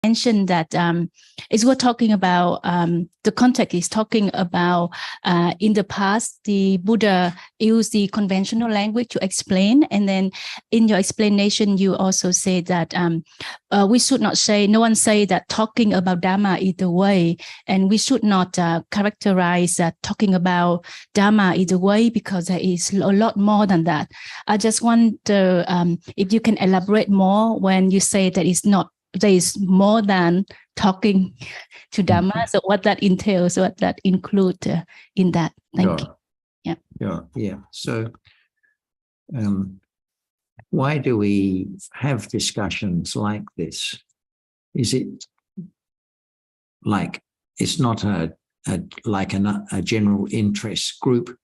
mentioned that is we're talking about the context is talking about in the past the Buddha used the conventional language to explain, and then in your explanation you also say that we should not say, no one say that talking about Dhamma either way, and we should not characterize talking about Dhamma either way, because there is a lot more than that. I just wonder if you can elaborate more when you say that it's not, there is more than talking to Dhamma. So what that entails, what that includes in that. Thank you. Yeah. So why do we have discussions like this? Is it like it's not a general interest group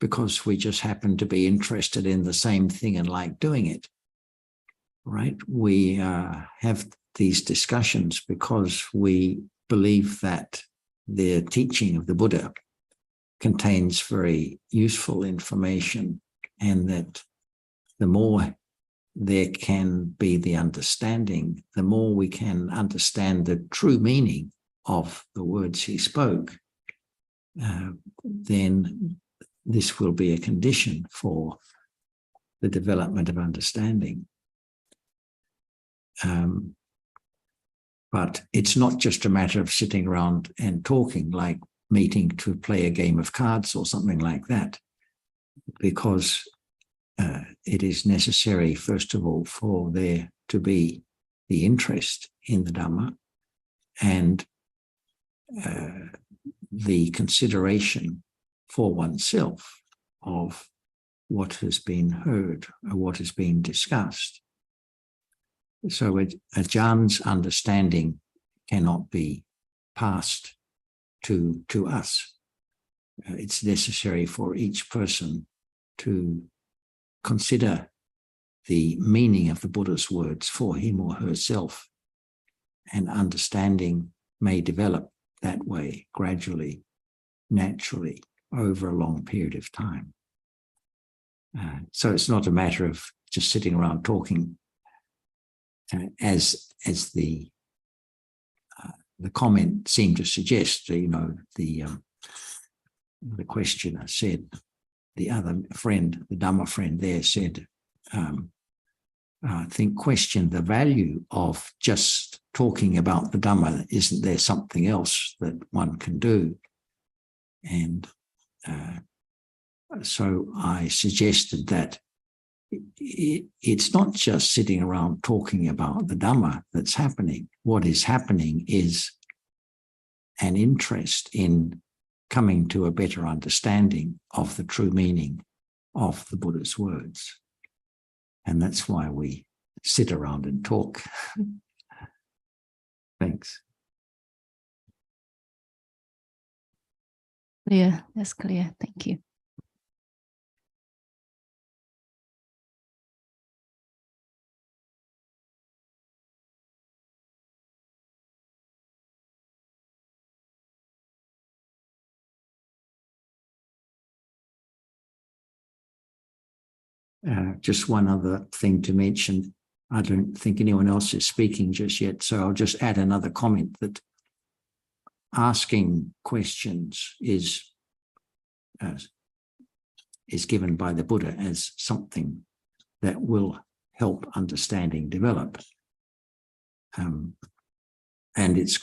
because we just happen to be interested in the same thing and like doing it, right? We have these discussions because we believe that the teaching of the Buddha contains very useful information, and that the more there can be the understanding, the more we can understand the true meaning of the words he spoke, then this will be a condition for the development of understanding. But it's not just a matter of sitting around and talking, like meeting to play a game of cards or something like that, because it is necessary, first of all, for there to be the interest in the Dhamma and the consideration for oneself of what has been heard or what has been discussed. So Ajahn's understanding cannot be passed to us. It's necessary for each person to consider the meaning of the Buddha's words for him or herself, and understanding may develop that way gradually, naturally, over a long period of time. So it's not a matter of just sitting around talking, as the comment seemed to suggest. The questioner said, the other friend, the Dhamma friend there said, I think question the value of just talking about the Dhamma. Isn't there something else that one can do? And so I suggested that it's not just sitting around talking about the Dhamma that's happening. What is happening is an interest in coming to a better understanding of the true meaning of the Buddha's words. And that's why we sit around and talk. Thanks. Clear, that's clear. Thank you. Just one other thing to mention. I don't think anyone else is speaking just yet, so I'll just add another comment that asking questions is given by the Buddha as something that will help understanding develop. And it's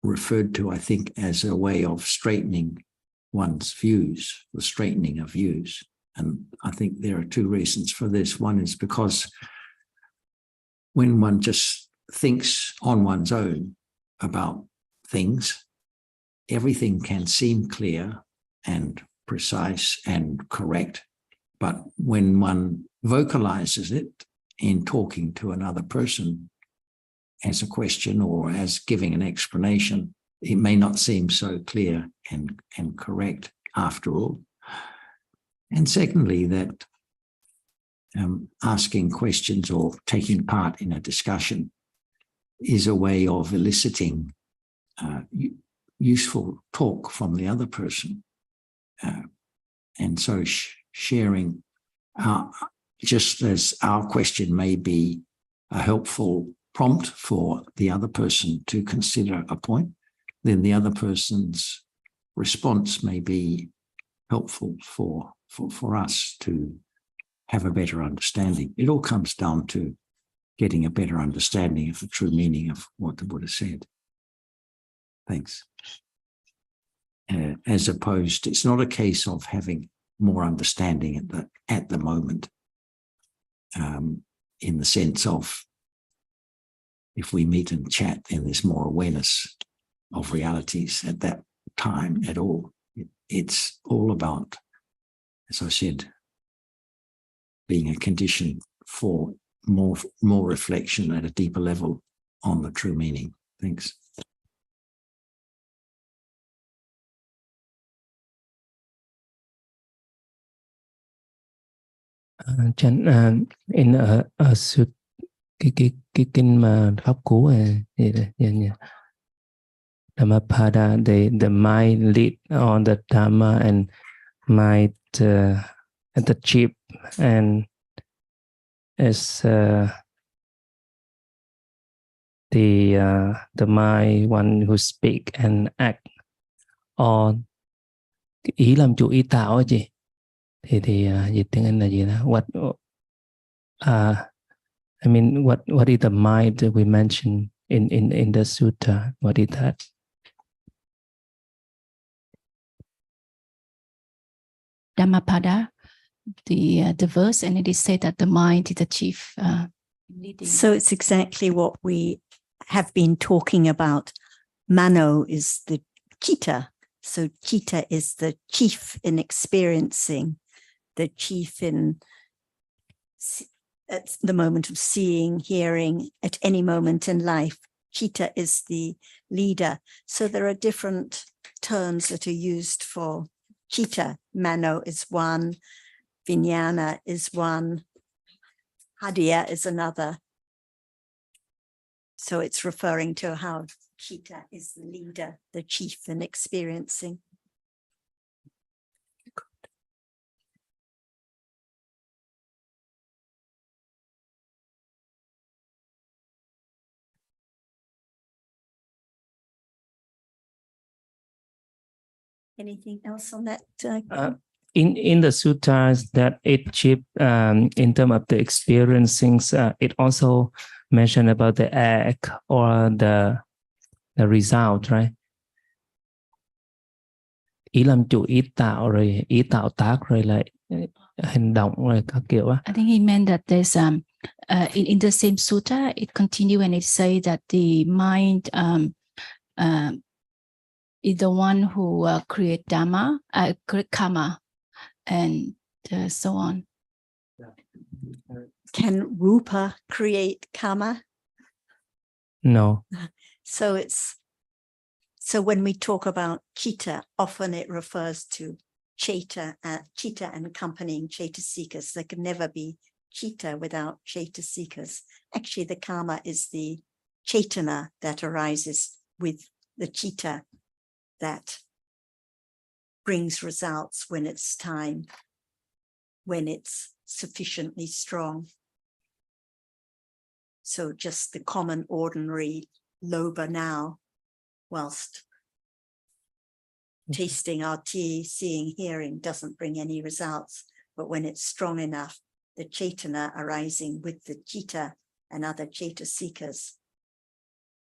referred to, I think, as a way of straightening one's views, the straightening of views. And I think there are two reasons for this. One is because when one just thinks on one's own about things, everything can seem clear and precise and correct. But when one vocalizes it in talking to another person as a question or as giving an explanation, it may not seem so clear and correct after all. And secondly, that asking questions or taking part in a discussion is a way of eliciting useful talk from the other person. And so sharing, just as our question may be a helpful prompt for the other person to consider a point, then the other person's response may be helpful for us to have a better understanding. It all comes down to getting a better understanding of the true meaning of what the Buddha said. Thanks. As opposed, it's not a case of having more understanding at the moment, in the sense of if we meet and chat, then there's more awareness of realities at that time at all. It's all about, as I said, being a condition for more reflection at a deeper level on the true meaning. Thanks. In a suit cái kinh mà pháp cú gì đấy, Dhammapada, the mind lead on the Dhamma and might at the chief, and as the mind one who speak and act on ý làm chủ ý tạo ấy chị, thì dịch tiếng Anh là gì đó? I mean, what is the mind that we mentioned in the sutta? What is that? Dhammapada, the verse, and it is said that the mind is the chief leading. So it's exactly what we have been talking about. Mano is the citta. So citta is the chief in experiencing, the chief in at the moment of seeing, hearing, at any moment in life. Citta is the leader. So there are different terms that are used for citta. Mano is one, vijnana is one, hadya is another. So it's referring to how citta is the leader, the chief in experiencing. Anything else on that? In the suttas that it chief, in terms of the experiencing, it also mentioned about the act or the result, right? Ý làm chủ ý tạo rồi ý tạo tác rồi lại hành động rồi các kiểu á. I think he meant that there's in the same sutta it continue and it say that the mind is the one who create Dhamma, create karma, and so on. Can rupa create karma? No. So when we talk about citta, often it refers to citta and accompanying cetasikas. There can never be citta without cetasikas. Actually, the karma is the cetana that arises with the citta that brings results when it's time, when it's sufficiently strong. So just the common, ordinary loba now, whilst tasting our tea, seeing, hearing doesn't bring any results. But when it's strong enough, the cetana arising with the citta and other cetasikas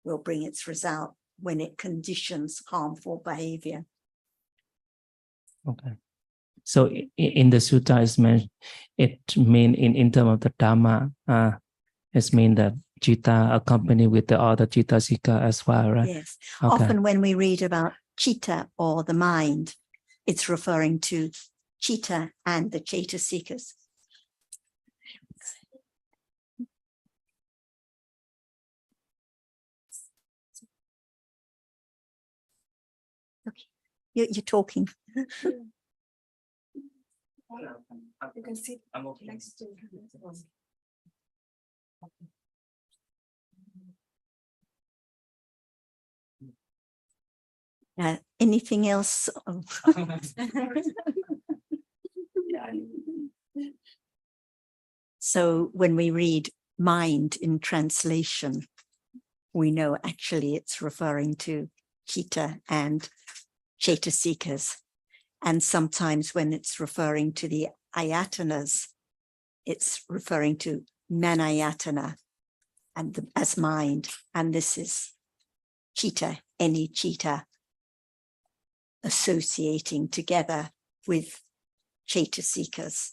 will bring its result when it conditions harmful behavior. Okay. So in the sutta, it mean in terms of the Dhamma, it means that citta accompanied with the other cettasika as well, right? Yes. Okay. Often when we read about citta or the mind, it's referring to citta and the cetasikas. Okay, you're talking. You can sit next to Anything else? So when we read mind in translation, we know actually it's referring to Chitta and Chaitasikas. And sometimes when it's referring to the ayatanas, it's referring to manayatana and as mind. And this is Chitta, any Chitta, associating together with Chaitasikas.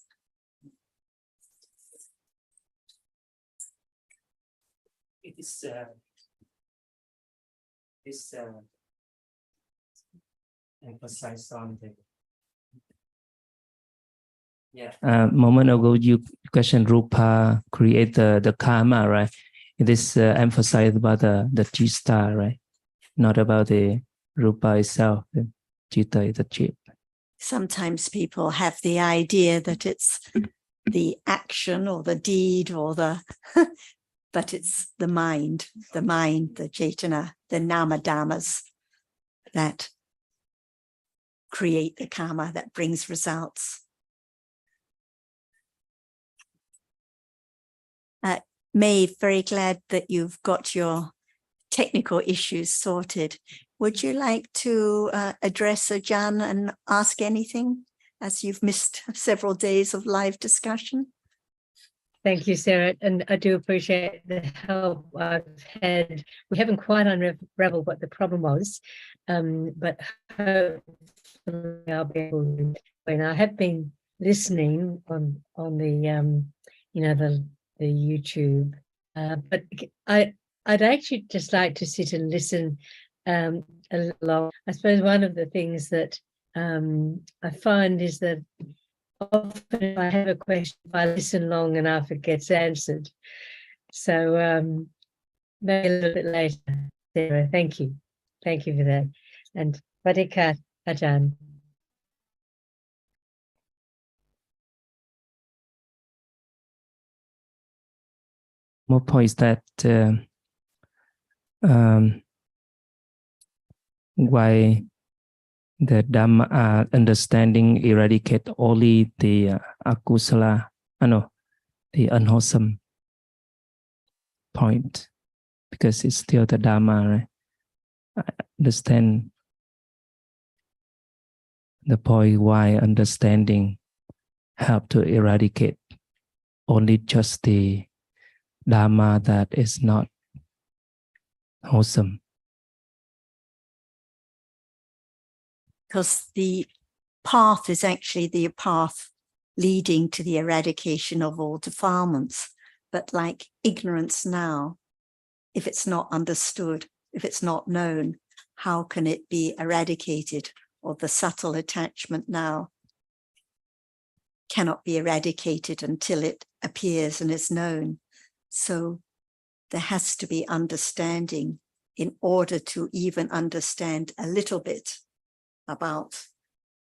It is emphasize on the moment ago you questioned Rupa create the karma, right? It is emphasized about the Chitta, right? Not about the Rupa itself. The Chitta is the chip. Sometimes people have the idea that it's the action or the deed or the but it's the mind, the Chaitana, the Nama Dhammas that create the karma that brings results. Maeve, very glad that you've got your technical issues sorted. Would you like to address Ajahn and ask anything, as you've missed several days of live discussion? Thank you, Sarah, and I do appreciate the help I've had. We haven't quite unraveled what the problem was, but hopefully I'll be able to. And I have been listening on the the YouTube, but I'd actually just like to sit and listen a little long. I suppose one of the things that I find is that often if I have a question, if I listen long enough, it gets answered. So maybe a little bit later, Sarah. Thank you. Thank you for that. And Vadikat Ajahn. More point is that why the Dhamma understanding eradicate only the akusala, the unwholesome point, because it's still the Dhamma, right? I understand the point why understanding help to eradicate only just the Dhamma that is not wholesome. Because the path is actually the path leading to the eradication of all defilements. But like ignorance now, if it's not understood, if it's not known, how can it be eradicated? Or the subtle attachment now cannot be eradicated until it appears and is known. So there has to be understanding in order to even understand a little bit about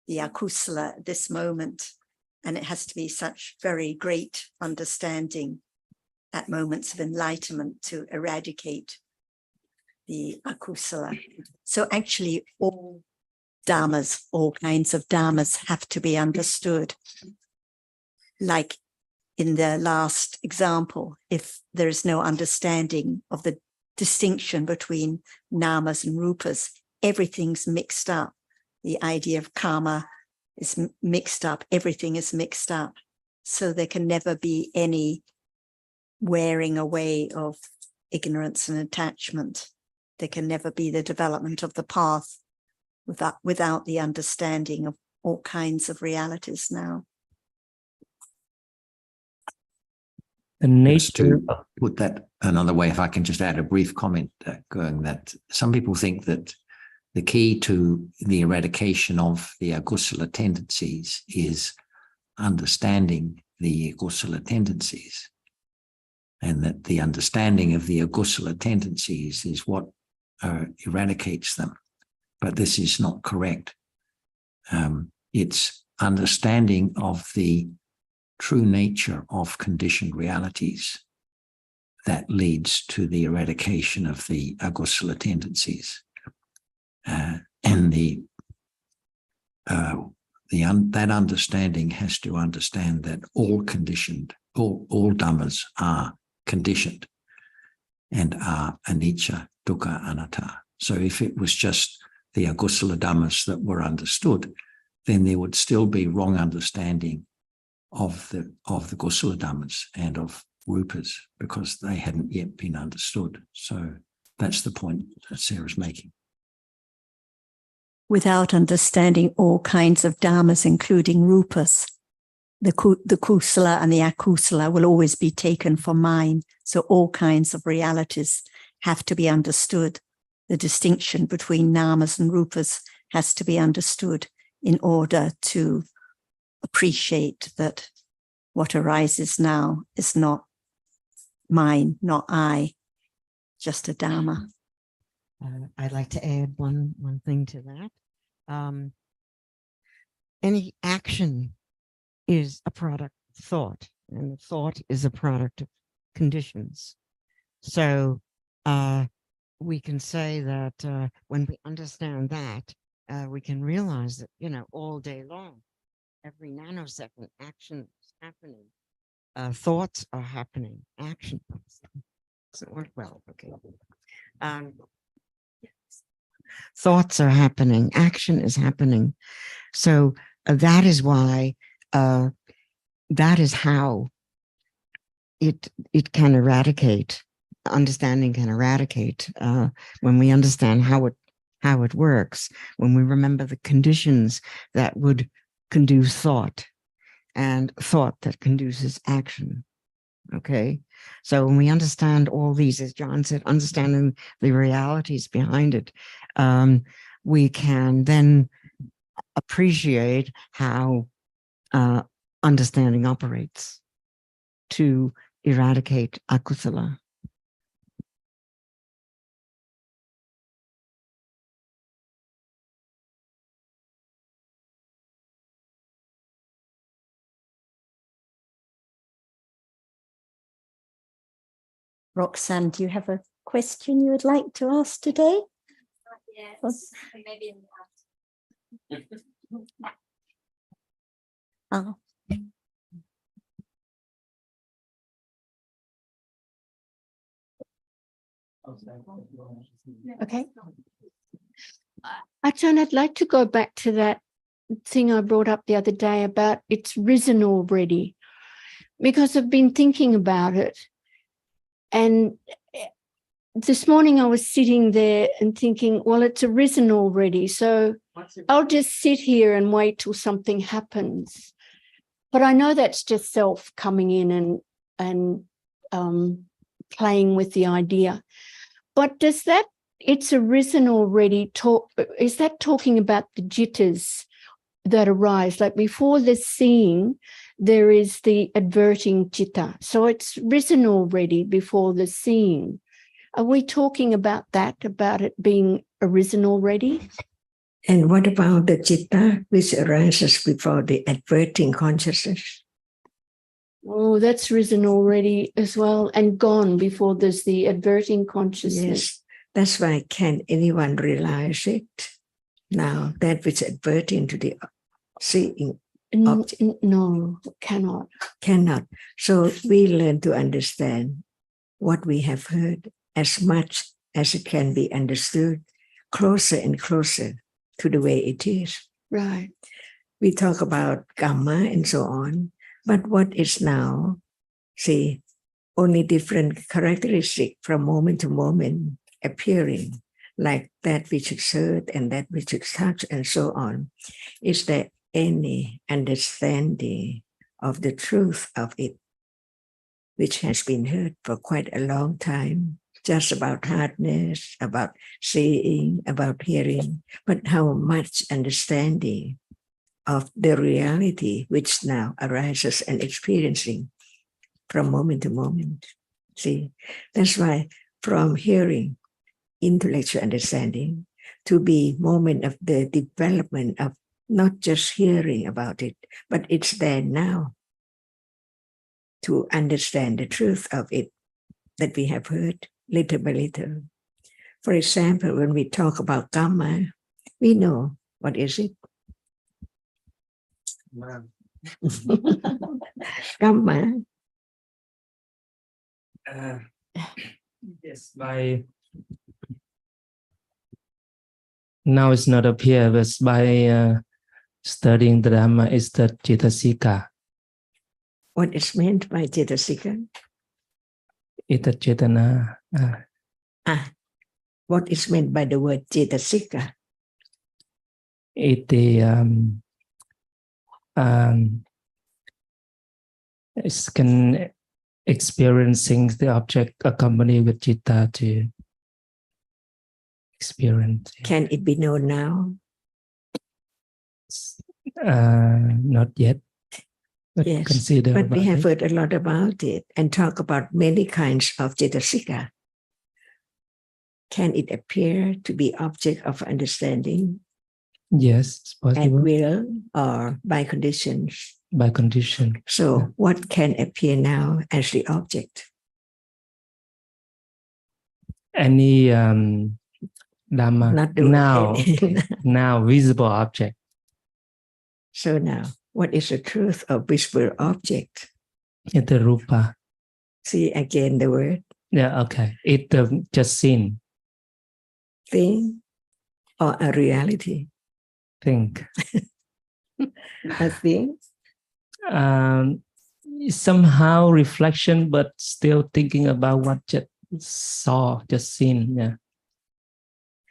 the akusala at this moment. And it has to be such very great understanding at moments of enlightenment to eradicate the akusala. So actually all dhammas, all kinds of dhammas have to be understood. Like in the last example, if there is no understanding of the distinction between namas and rupas, everything's mixed up. The idea of karma is mixed up. Everything is mixed up. So there can never be any wearing away of ignorance and attachment. There can never be the development of the path without the understanding of all kinds of realities now. Just to put that another way, if I can just add a brief comment, going that some people think that the key to the eradication of the akusala tendencies is understanding the akusala tendencies, and that the understanding of the akusala tendencies is what eradicates them. But this is not correct. It's understanding of the true nature of conditioned realities that leads to the eradication of the akusala tendencies. And that understanding has to understand that all conditioned, all dhammas are conditioned and are anicca, dukkha, anatta. So if it was just the akusala dhammas that were understood, then there would still be wrong understanding of the kusala dhammas and of rupas because they hadn't yet been understood. So that's the point that Sarah's making. Without understanding all kinds of dhammas, including rupas, the kusala and the akusala will always be taken for mine. So all kinds of realities have to be understood. The distinction between namas and rupas has to be understood in order to appreciate that what arises now is not mine, not I, just a dhamma. I'd like to add one thing to that. Any action is a product of thought, and the thought is a product of conditions. So we can say that when we understand that, we can realize that, you know, all day long, every nanosecond, action is happening. Thoughts are happening. Action doesn't work well. Okay. Thoughts are happening. Action is happening. So that is why, that is how it can eradicate. Understanding can eradicate when we understand how it works. When we remember the conditions that would conduce thought, and thought that conduces action. Okay, so when we understand all these, as John said, understanding the realities behind it, we can then appreciate how understanding operates to eradicate akusala. Roxanne, do you have a question you would like to ask today? Yes, maybe in Oh. Okay. Ajahn, I'd like to go back to that thing I brought up the other day about it's risen already, because I've been thinking about it. And this morning I was sitting there and thinking, well, it's arisen already, so I'll just sit here and wait till something happens. But I know that's just self coming in and playing with the idea. But does that it's arisen already is that talking about the jittas that arise? Like before the seeing, there is the adverting citta. So it's risen already before the seeing. Are we talking about that, about it being arisen already? And what about the citta which arises before the adverting consciousness? Oh, that's risen already as well and gone before there's the adverting consciousness. Yes, that's why can anyone realize it now, that which adverting to the seeing? No, cannot. Cannot. So we learn to understand what we have heard as much as it can be understood, closer and closer to the way it is. Right. We talk about kamma and so on, but what is now, see, only different characteristic from moment to moment appearing, like that which is heard and that which is touched and so on. Is there any understanding of the truth of it, which has been heard for quite a long time, just about hardness, about seeing, about hearing, but how much understanding of the reality which now arises and experiencing from moment to moment. See, that's why from hearing, intellectual understanding, to be moment of the development of not just hearing about it, but it's there now to understand the truth of it that we have heard little by little. For example, when we talk about kamma, we know what is it? Kamma. Yes, by now it's not appear, but by studying the Dhamma is the Cetasika. What is meant by Cetasika? It's the Chetana. What is meant by the word Cetasika? It can experiencing the object accompanied with Citta to experience. Can it be known now? Not yet. But Yes, consider but we about have it. heard a lot about it and talk about many kinds of Cetasika. Can it appear to be object of understanding Yes, it's at possible will or by conditions? by condition. So what can appear now as the object? Any Dhamma Not the now visible object. So now, what is the truth of visible object? It's the rupa. See again the word Yeah, okay. It just seen. thing or a reality? Think. A thing? Somehow reflection, but still thinking about what just saw, just seen. Yeah.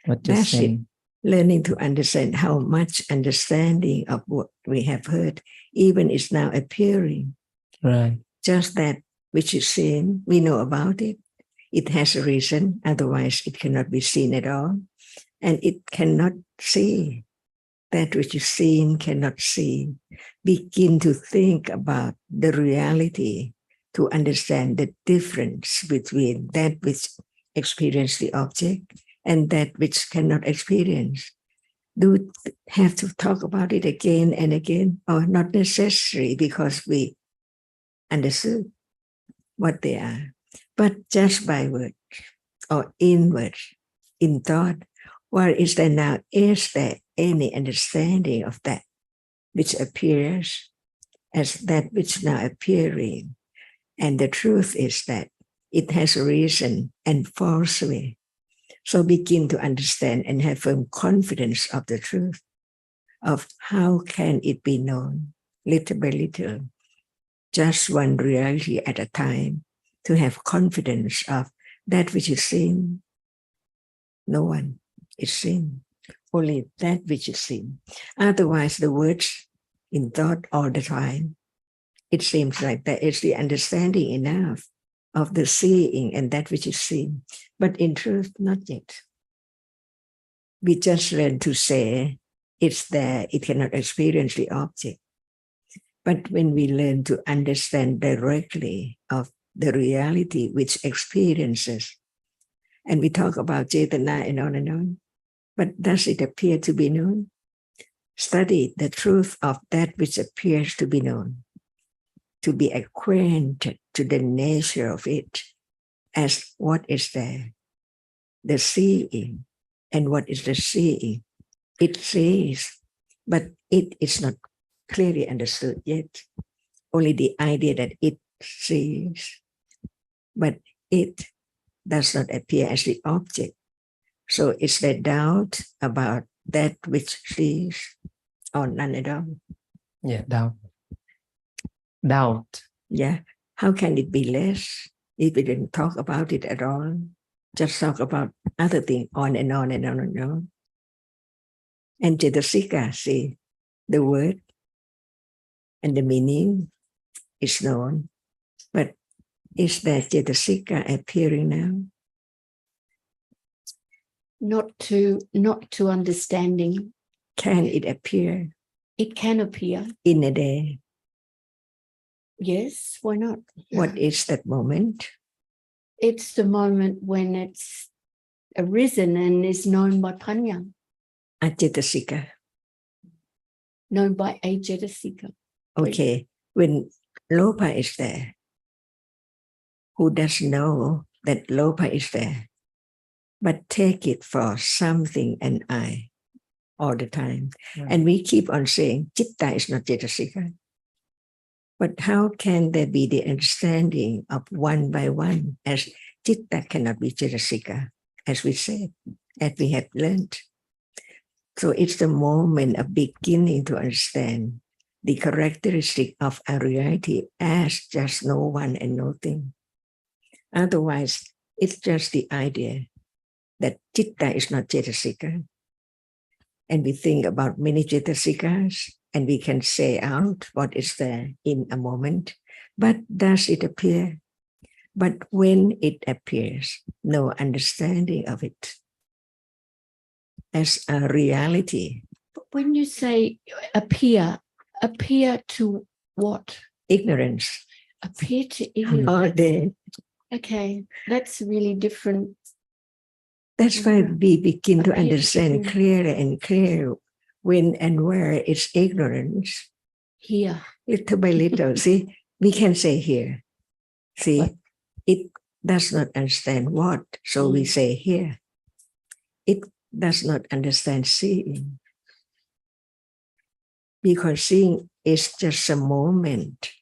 What just That's it. seen. Learning to understand how much understanding of what we have heard even is now appearing. Right. Just that which is seen, we know about it. It has a reason, otherwise it cannot be seen at all. And it cannot see. That which is seen cannot see. Begin to think about the reality, to understand the difference between that which experiences the object and that which cannot experience. Do have to talk about it again and again, or not necessary because we understood what they are, but just by word or in word, in thought. Where is there now? Is there any understanding of that which appears as that which now appearing? And the truth is that it has a reason and falsely. So begin to understand and have firm confidence of the truth of how can it be known, little by little, just one reality at a time, to have confidence of that which is seen. No one is seen, only that which is seen. Otherwise, the words in thought all the time, it seems like there is the understanding enough of the seeing and that which is seen, but in truth, not yet. We just learn to say it's there, it cannot experience the object. But when we learn to understand directly of the reality which experiences, and we talk about Cetana and on, but does it appear to be known? Study the truth of that which appears to be known, to be acquainted to the nature of it as what is there, the seeing. And what is the seeing? It sees, but it is not clearly understood yet. Only the idea that it sees, but it does not appear as the object. So it's the doubt about that which sees, or none at all. Yeah, doubt. Doubt. Yeah. How can it be less if we didn't talk about it at all? Just talk about other things on and on and on and on. And Cetasika, see, the word and the meaning is known. But is that Cetasika appearing now? Not to understanding. Can it appear It can appear. in a day? Yes, why not? What is that moment? It's the moment when it's arisen and is known by Panya, Cetasika. known by a Cetasika. Okay. When Lopa is there, who does know that Lopa is there, but take it for something and I all the time. And we keep on saying, Chitta is not Cetasika. But how can there be the understanding of one by one, as Chitta cannot be Cetasika, as we said, as we have learned? So it's the moment of beginning to understand the characteristic of a reality as just no one and nothing. Otherwise, it's just the idea that Chitta is not Cetasika. And we think about many Cetasikas, and we can say out what is there in a moment. But does it appear? But when it appears, no understanding of it as a reality. When you say appear to what? Ignorance. Appear to ignorance. All day. Okay, that's really different. That's why we begin to Appear to understand ignorance. clearer and clearer when and where it's ignorance. Here. Little by little. See, we can say here. See, What? it does not understand what, so we say here. It does not understand seeing. Because seeing is just a moment.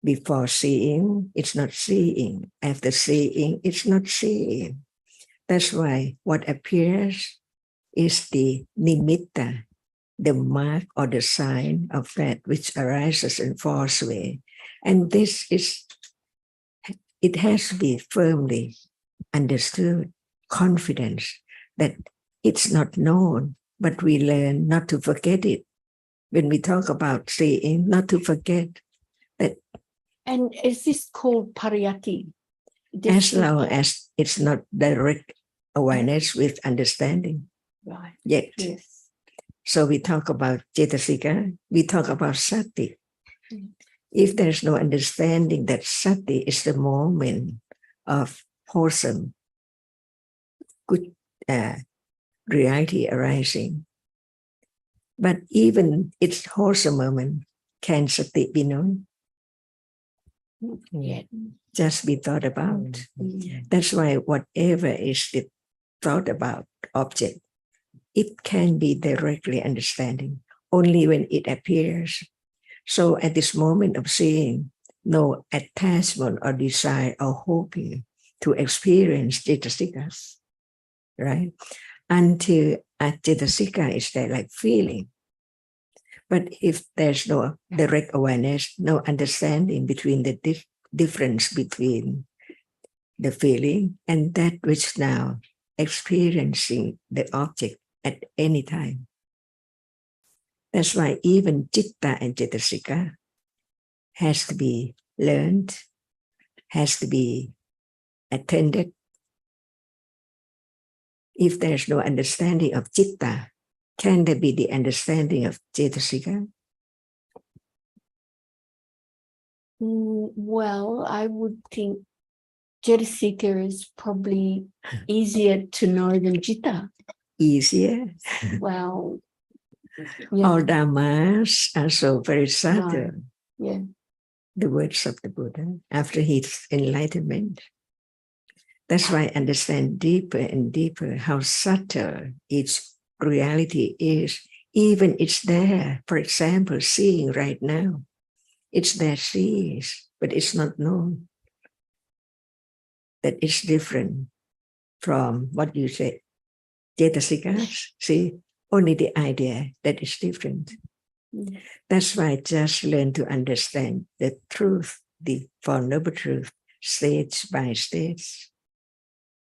Before seeing, it's not seeing. After seeing, it's not seeing. That's why what appears is the nimitta, the mark or the sign of that which arises and falls away. And this is, it has to be firmly understood, confidence that it's not known, but we learn not to forget it. When we talk about seeing, not to forget that. And is this called pariyati? As long as it's not direct awareness with understanding. Right. Yet. Yes. So we talk about Cetasika, we talk about sati. If there's no understanding that sati is the moment of wholesome, good reality arising. But even its wholesome moment, can sati be known? Yeah. Just be thought about. That's why whatever is the thought about object, it can be directly understanding only when it appears. So at this moment of seeing, no attachment or desire or hoping to experience Cetasikas, right? Until a Cetasika is there like feeling. But if there's no direct awareness, no understanding between the difference between the feeling and that which now experiencing the object at any time. That's why even Chitta and Cetasika has to be learned, has to be attended. If there's no understanding of Chitta, can there be the understanding of Cetasika? Well, I would think Cetasika is probably easier to know than Citta. Easier? Well, yeah. All Dhammas are so very subtle. Right. Yeah. The words of the Buddha after his enlightenment. That's why I understand deeper and deeper how subtle each reality is. Even it's there, for example, seeing right now. It's there, sees, but it's not known. That is different from what you say, Cetasikas. See, only the idea that is different. That's why I just learn to understand the truth, the Four Noble Truth, stage by stage.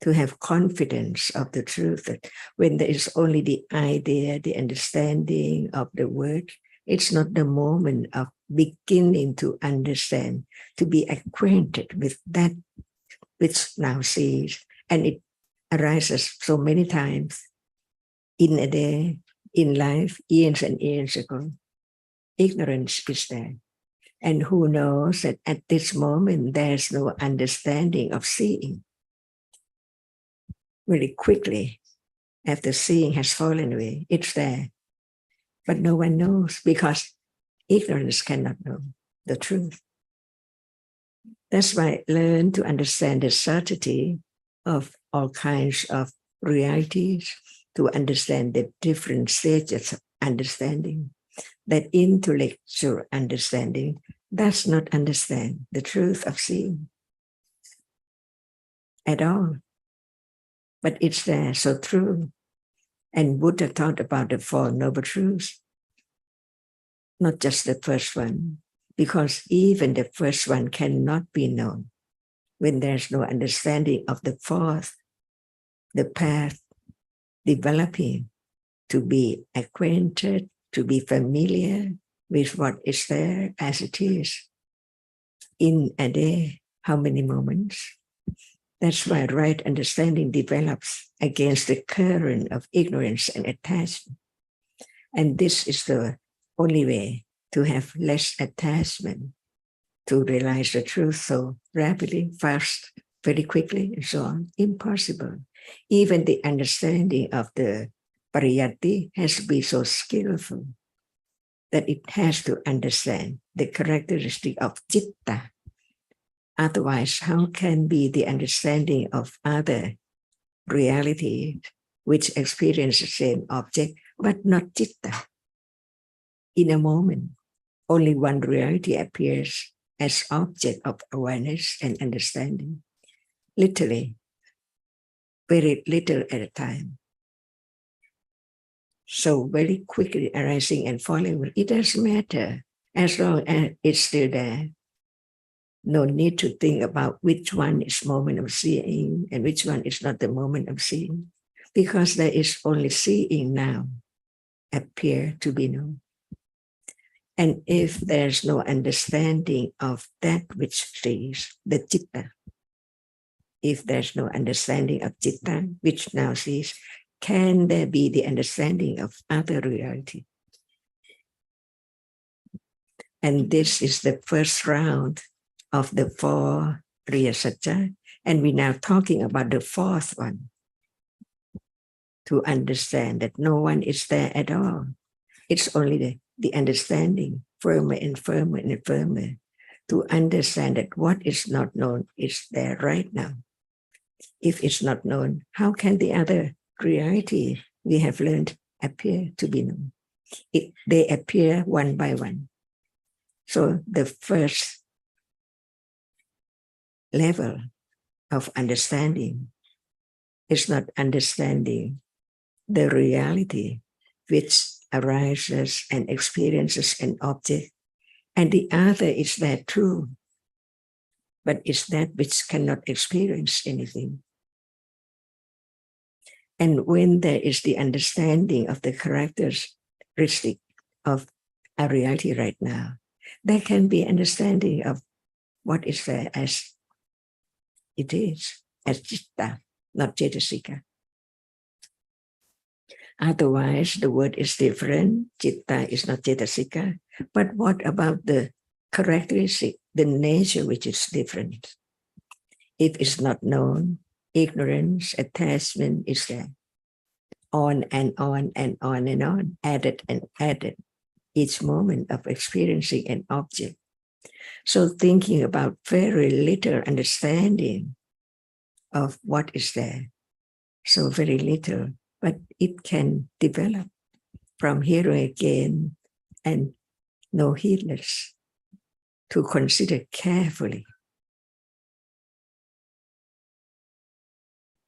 To have confidence of the truth that when there is only the idea, the understanding of the word, it's not the moment of beginning to understand, to be acquainted with that which now sees, and it arises so many times in a day, in life, years and years ago. Ignorance is there. And who knows that at this moment there's no understanding of seeing. Really quickly, after seeing has fallen away, it's there. But no one knows because ignorance cannot know the truth. That's why I learn to understand the subtlety of all kinds of realities, to understand the different stages of understanding. that intellectual understanding does not understand the truth of seeing at all. But it's there, so true. And Buddha taught about the Four Noble Truths, not just the first one, because even the first one cannot be known when there's no understanding of the fourth, the path developing to be acquainted, to be familiar with what is there as it is in a day, how many moments. That's why right understanding develops against the current of ignorance and attachment. And this is the only way to have less attachment, to realize the truth so rapidly, fast, very quickly, and so on. Impossible. Even the understanding of the pariyatti has to be so skillful that it has to understand the characteristic of citta. Otherwise, how can be the understanding of other reality which experience the same object, but not citta? In a moment, only one reality appears as object of awareness and understanding, literally, very little at a time. So very quickly arising and falling, it doesn't matter as long as it's still there. No need to think about which one is moment of seeing and which one is not the moment of seeing, because there is only seeing now appear to be known. And if there's no understanding of that which sees, the citta, if there's no understanding of citta, which now sees, can there be the understanding of other reality? And this is the first round of the four Riya Satya, and we're now talking about the fourth one, to understand that no one is there at all. It's only the understanding, firmer and firmer and firmer, to understand that what is not known is there right now. If it's not known, how can the other reality we have learned appear to be known? They appear one by one. So the first level of understanding is not understanding the reality which arises and experiences an object, and the other is there too, but it's that which cannot experience anything. And when there is the understanding of the characteristic of a reality right now, there can be understanding of what is there as it is, as citta, not cetasika. Otherwise, the word is different. Citta is not cetasika. But what about the characteristic, the nature which is different? If it's not known, ignorance, attachment is there. On and on and on and on, added and added, each moment of experiencing an object. So thinking about very little understanding of what is there. So very little, but it can develop from hearing again and no heedless, to consider carefully.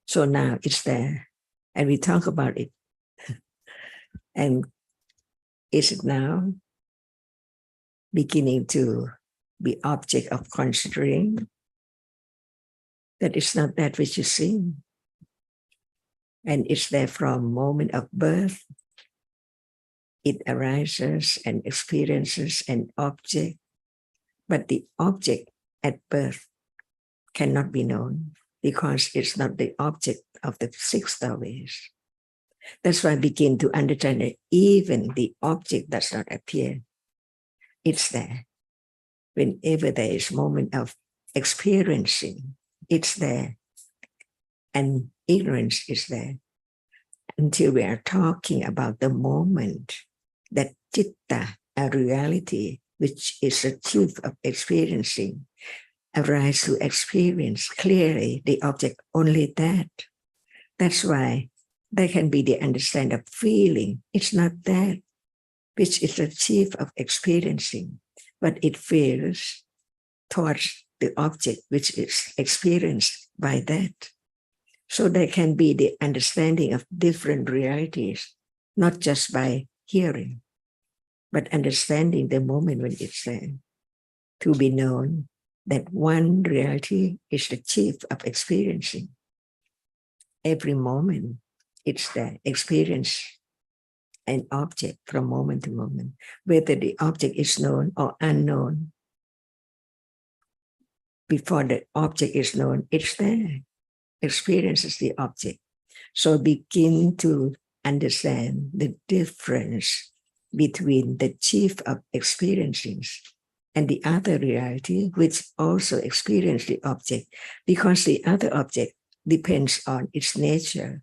So now it's there, and we talk about it. And is it now beginning to be object of considering? That is not that which you see. And it's there from moment of birth. It arises and experiences an object, but the object at birth cannot be known because it's not the object of the sixth ways. That's why I begin to understand that even the object does not appear. It's there. Whenever there is moment of experiencing, it's there. And ignorance is there. Until we are talking about the moment that citta, a reality, which is the truth of experiencing, arise to experience clearly the object, only that. That's why there can be the understanding of feeling. It's not that. which is the chief of experiencing, but it feels towards the object which is experienced by that. So there can be the understanding of different realities, not just by hearing, but understanding the moment when it's there, to be known that one reality is the chief of experiencing. Every moment it's there, experience an object from moment to moment, whether the object is known or unknown. Before the object is known, it's there. Experience is the object. So begin to understand the difference between the chief of experiencing and the other reality, which also experience the object, because the other object depends on its nature,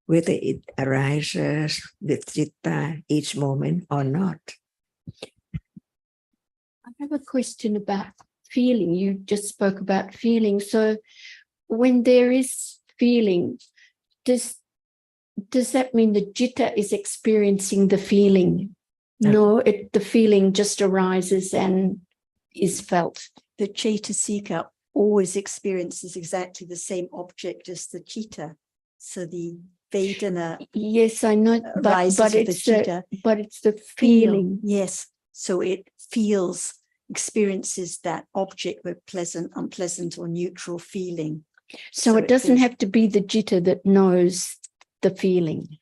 whether it arises with citta each moment or not. I have a question about feeling. You just spoke about feeling. So when there is feeling, does that mean the citta is experiencing the feeling? No, the feeling just arises and is felt. The Cetasika always experiences exactly the same object as the citta. So the Vedana, yes, I know, but it's the feeling. Yes, so it feels, experiences that object with pleasant, unpleasant, or neutral feeling. So it doesn't have to be the citta that knows the feeling.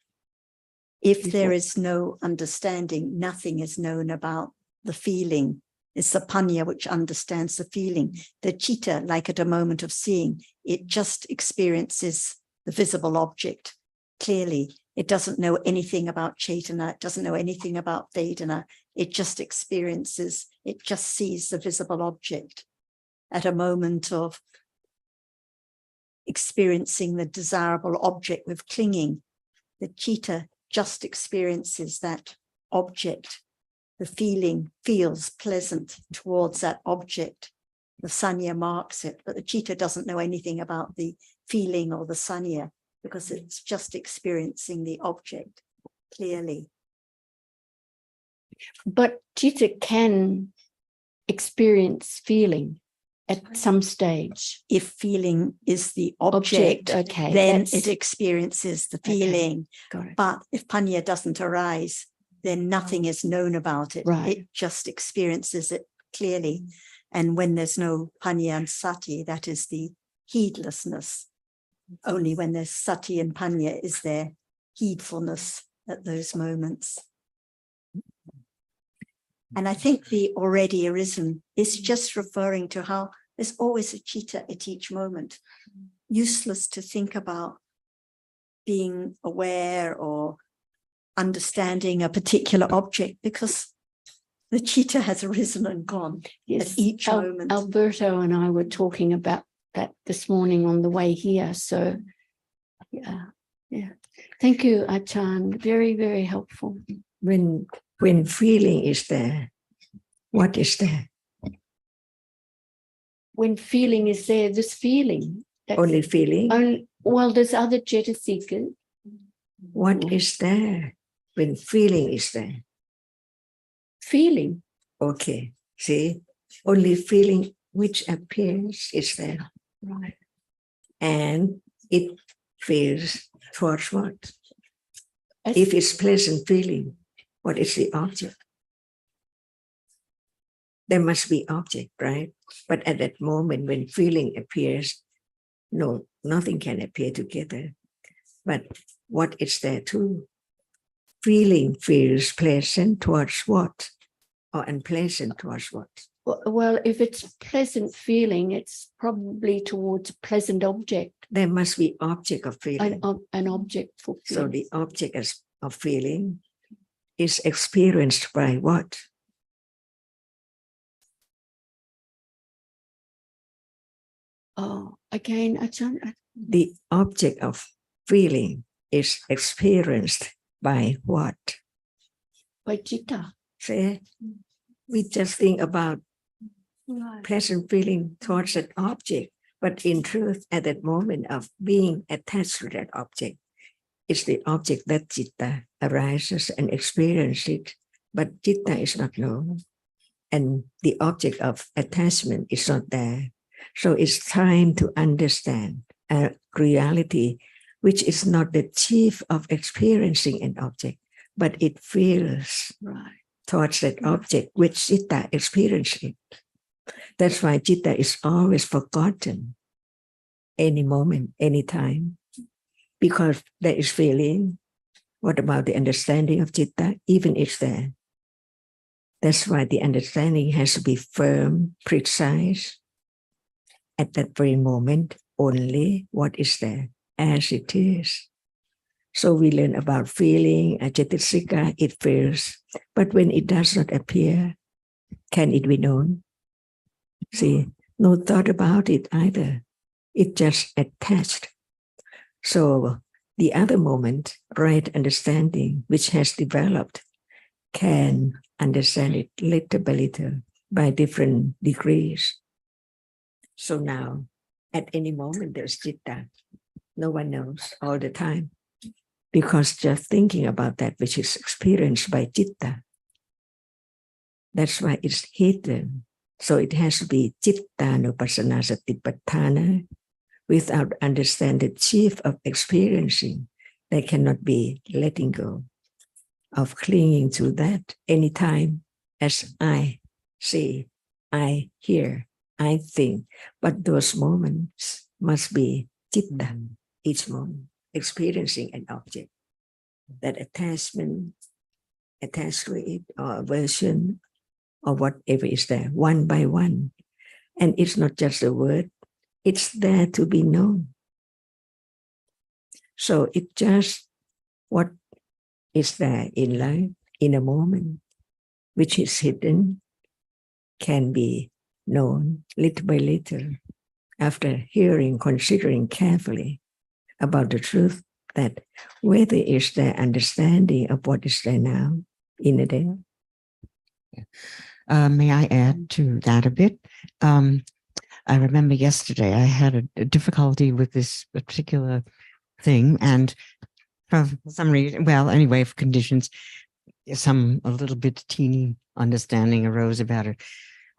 If there is no understanding, nothing is known about the feeling. It's the panya which understands the feeling. The citta, like at a moment of seeing, it just experiences the visible object clearly. It doesn't know anything about Cetana. It doesn't know anything about Vedana. It just experiences, it just sees the visible object. At a moment of experiencing the desirable object with clinging, the citta just experiences that object. The feeling feels pleasant towards that object. The sanya marks it, but the citta doesn't know anything about the feeling or the sanya because it's just experiencing the object clearly. But citta can experience feeling at some stage. If feeling is the object, okay, then it experiences the feeling. Okay, got it. But if panya doesn't arise, then nothing is known about it. Right. It just experiences it clearly. And when there's no panya and sati, that is the heedlessness. Only when there's sati and panya is there heedfulness at those moments. And I think the already arisen is just referring to how there's always a citta at each moment. Useless to think about being aware or understanding a particular object because the citta has arisen and gone at each moment. Alberto and I were talking about that this morning on the way here. So, yeah. Thank you, Achan. Very, very helpful. When feeling is there, what is there? When feeling is there, this feeling. Only feeling? Well, there's other Cetasikas. What is there when feeling is there? Feeling. Okay, see, only feeling which appears is there. Right. And it feels towards what? If it's pleasant feeling, what is the object? There must be object, right? But at that moment when feeling appears, no, nothing can appear together. But what is there too? Feeling feels pleasant towards what? Or unpleasant towards what? Well, if it's pleasant feeling, it's probably towards a pleasant object. There must be object of feeling. An object for feeling. So the object of feeling is experienced by what? Oh, again, the object of feeling is experienced by what? By citta. See, we just think about pleasant feeling towards that object, but in truth, at that moment of being attached to that object, it's the object that citta arises and experiences it but citta is not known. And the object of attachment is not there. So it's time to understand a reality which is not the chief of experiencing an object, but it feels towards that object which citta experiencing. That's why citta is always forgotten any moment, any time, because there is feeling. What about the understanding of citta? Even it's there. That's why the understanding has to be firm, precise. At that very moment, only what is there as it is. So we learn about feeling, cetasika, it feels. But when it does not appear, can it be known? See, no thought about it either. It just attached. So the other moment, right understanding, which has developed, can understand it little by little by different degrees. So now, at any moment, there's citta. No one knows all the time, because just thinking about that which is experienced by citta, that's why it's hidden. So it has to be cittanupassana satipatthana. Without understanding the chief of experiencing, there cannot be letting go of clinging to that anytime as I see, I hear, I think. But those moments must be citta, each moment, experiencing an object. That attachment, attached to it, or aversion, or whatever is there, one by one. And it's not just a word, it's there to be known. So it's just what is there in life, in a moment, which is hidden, can be known little by little after hearing, considering carefully about the truth that whether is there understanding of what is there now in a day. May I add to that a bit? I remember yesterday I had a difficulty with this particular thing, and for some reason, well, anyway, for conditions, a little bit teeny understanding arose about it.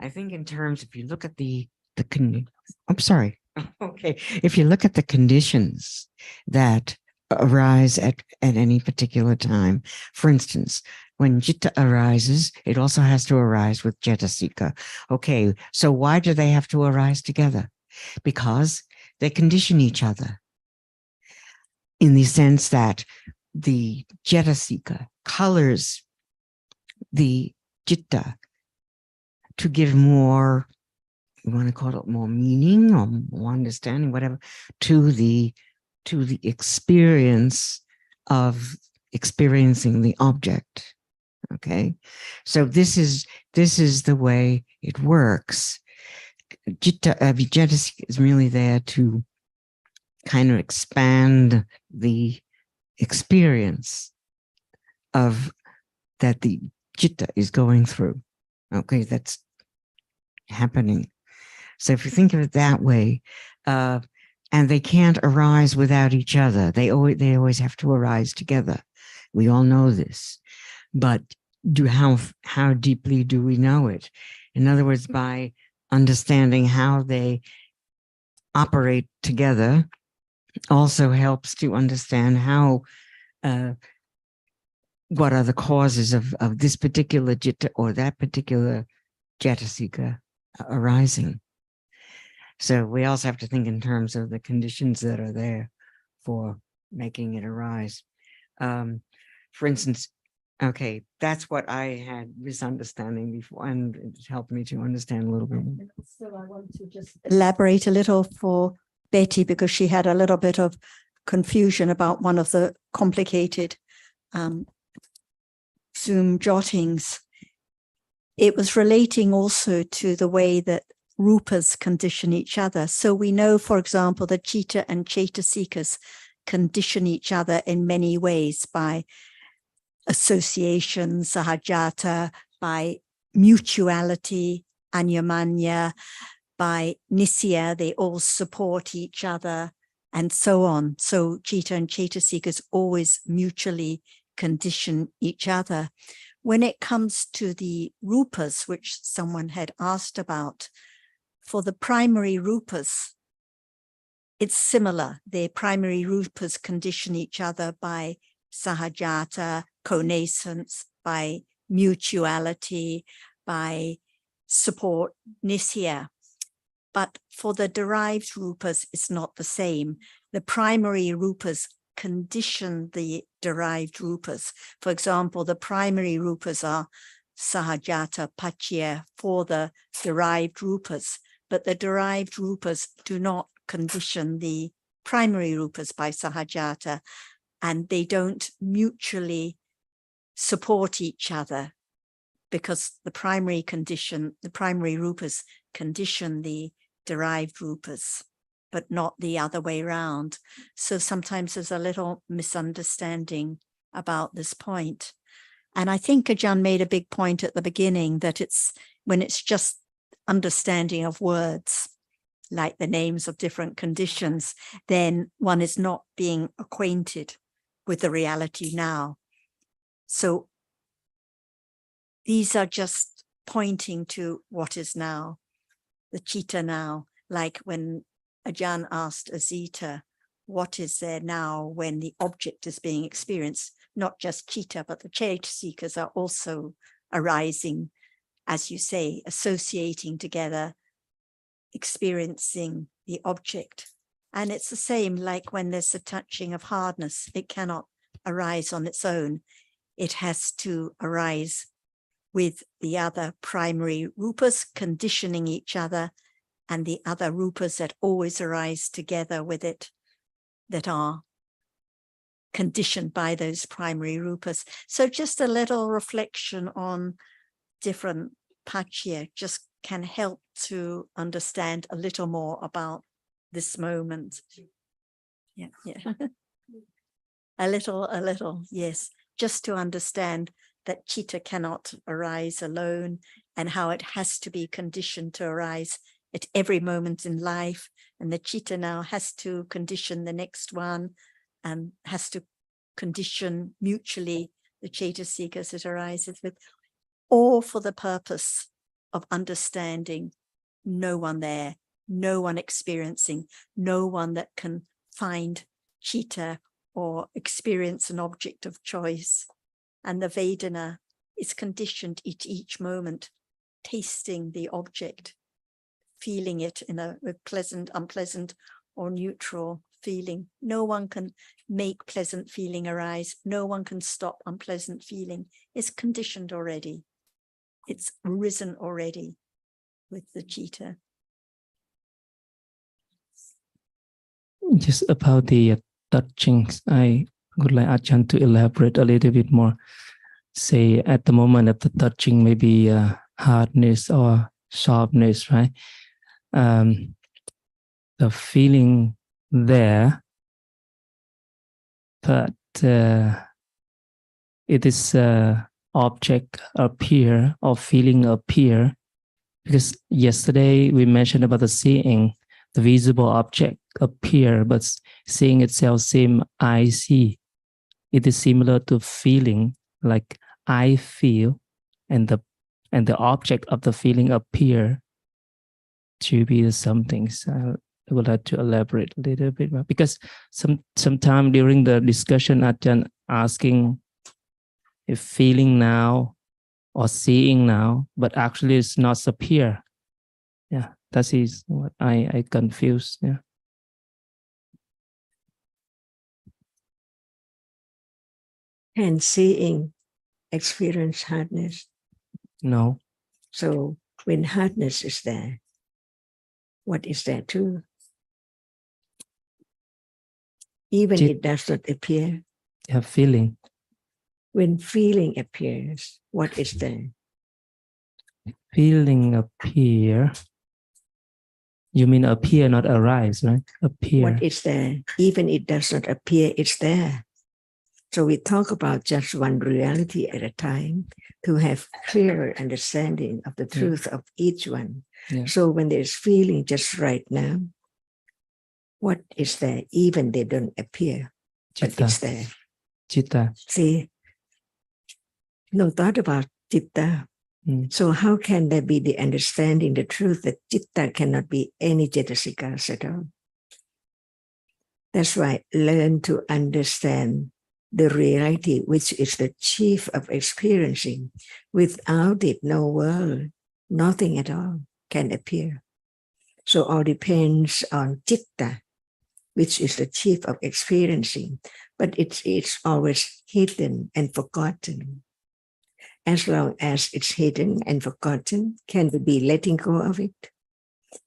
I think in terms, if you look at I'm sorry. Okay. If you look at the conditions that arise at any particular time, for instance, when citta arises, it also has to arise with cetasika. Okay, so why do they have to arise together? Because they condition each other in the sense that the cetasika colors the citta to give more, you want to call it more meaning or more understanding, whatever, to the experience of experiencing the object. Okay, so this is the way it works. Cetasika is really there to kind of expand the experience of that the citta is going through. Okay, that's happening. So if you think of it that way, and they can't arise without each other. They always have to arise together. We all know this. But how deeply do we know it? In other words, by understanding how they operate together also helps to understand how what are the causes of this particular citta or that particular cetasika arising. So we also have to think in terms of the conditions that are there for making it arise. For instance, okay, that's what I had misunderstanding before, and it helped me to understand a little bit more. So I want to just elaborate a little for Betty, because she had a little bit of confusion about one of the complicated Zoom jottings. It was relating also to the way that rupas condition each other. So we know, for example, that citta and cetasikas condition each other in many ways, by association, sahajata, by mutuality, anyamanya, by nisya, they all support each other, and so on. So citta and cetasikas always mutually condition each other. when it comes to the rupas, which someone had asked about, for the primary rupas, it's similar. The primary rupas condition each other by sahajata, connascence, by mutuality, by support, nisya. But for the derived rupas, it's not the same. The primary rupas condition the derived rupas. For example, the primary rupas are sahajata, paccaya for the derived rupas, but the derived rupas do not condition the primary rupas by sahajata, and they don't mutually support each other, because the primary rupas condition the derived rupas, but not the other way around. So sometimes there's a little misunderstanding about this point. And I think Ajahn made a big point at the beginning that it's when it's just understanding of words, like the names of different conditions, then one is not being acquainted with the reality now. So these are just pointing to what is now, the citta now, like when Ajahn asked Azita, what is there now when the object is being experienced? Not just citta, but the chaitasikas are also arising, as you say, associating together, experiencing the object. And it's the same like when there's a touching of hardness, it cannot arise on its own. It has to arise with the other primary rupas conditioning each other, and the other rupas that always arise together with it, that are conditioned by those primary rupas. So just a little reflection on different paccaya just can help to understand a little more about this moment. Yeah. A little, yes, just to understand that citta cannot arise alone, and how it has to be conditioned to arise at every moment in life. And the citta now has to condition the next one, and has to condition mutually the chaitasikas it arises with, all for the purpose of understanding no one there, no one experiencing, no one that can find citta or experience an object of choice. And the Vedana is conditioned at each moment, tasting the object, feeling it in a pleasant, unpleasant, or neutral feeling. No one can make pleasant feeling arise. No one can stop unpleasant feeling. It's conditioned already. It's arisen already with the citta. Just about the touchings, I would like Ajahn to elaborate a little bit more. Say at the moment of the touching, maybe hardness or softness, right? The feeling there, but it is object appear or feeling appear, because yesterday we mentioned about the seeing, the visible object appear, but seeing itself seem I see. It is similar to feeling, like I feel, and the object of the feeling appear to be something. So I would like to elaborate a little bit more, because sometime during the discussion, Ajahn asking if feeling now or seeing now, but actually it's not appear. Yeah, that is what I confused. Yeah. And seeing experience hardness. No. So when hardness is there, what is there too? Even it does not appear. Yeah, feeling. When feeling appears, what is there? Feeling appear. You mean appear, not arise, right? Appear. What is there? Even it does not appear, it's there. So we talk about just one reality at a time to have clearer understanding of the truth of each one. Yeah. So when there's feeling just right now, what is there? Even they don't appear, but Citta. it's there. Citta. See, no thought about citta. So how can there be the understanding, the truth that citta cannot be any cetasikas at all? That's why learn to understand the reality, which is the chief of experiencing. Without it, no world, nothing at all can appear. So all depends on citta, which is the chief of experiencing, but it's always hidden and forgotten. As long as it's hidden and forgotten, can we be letting go of it?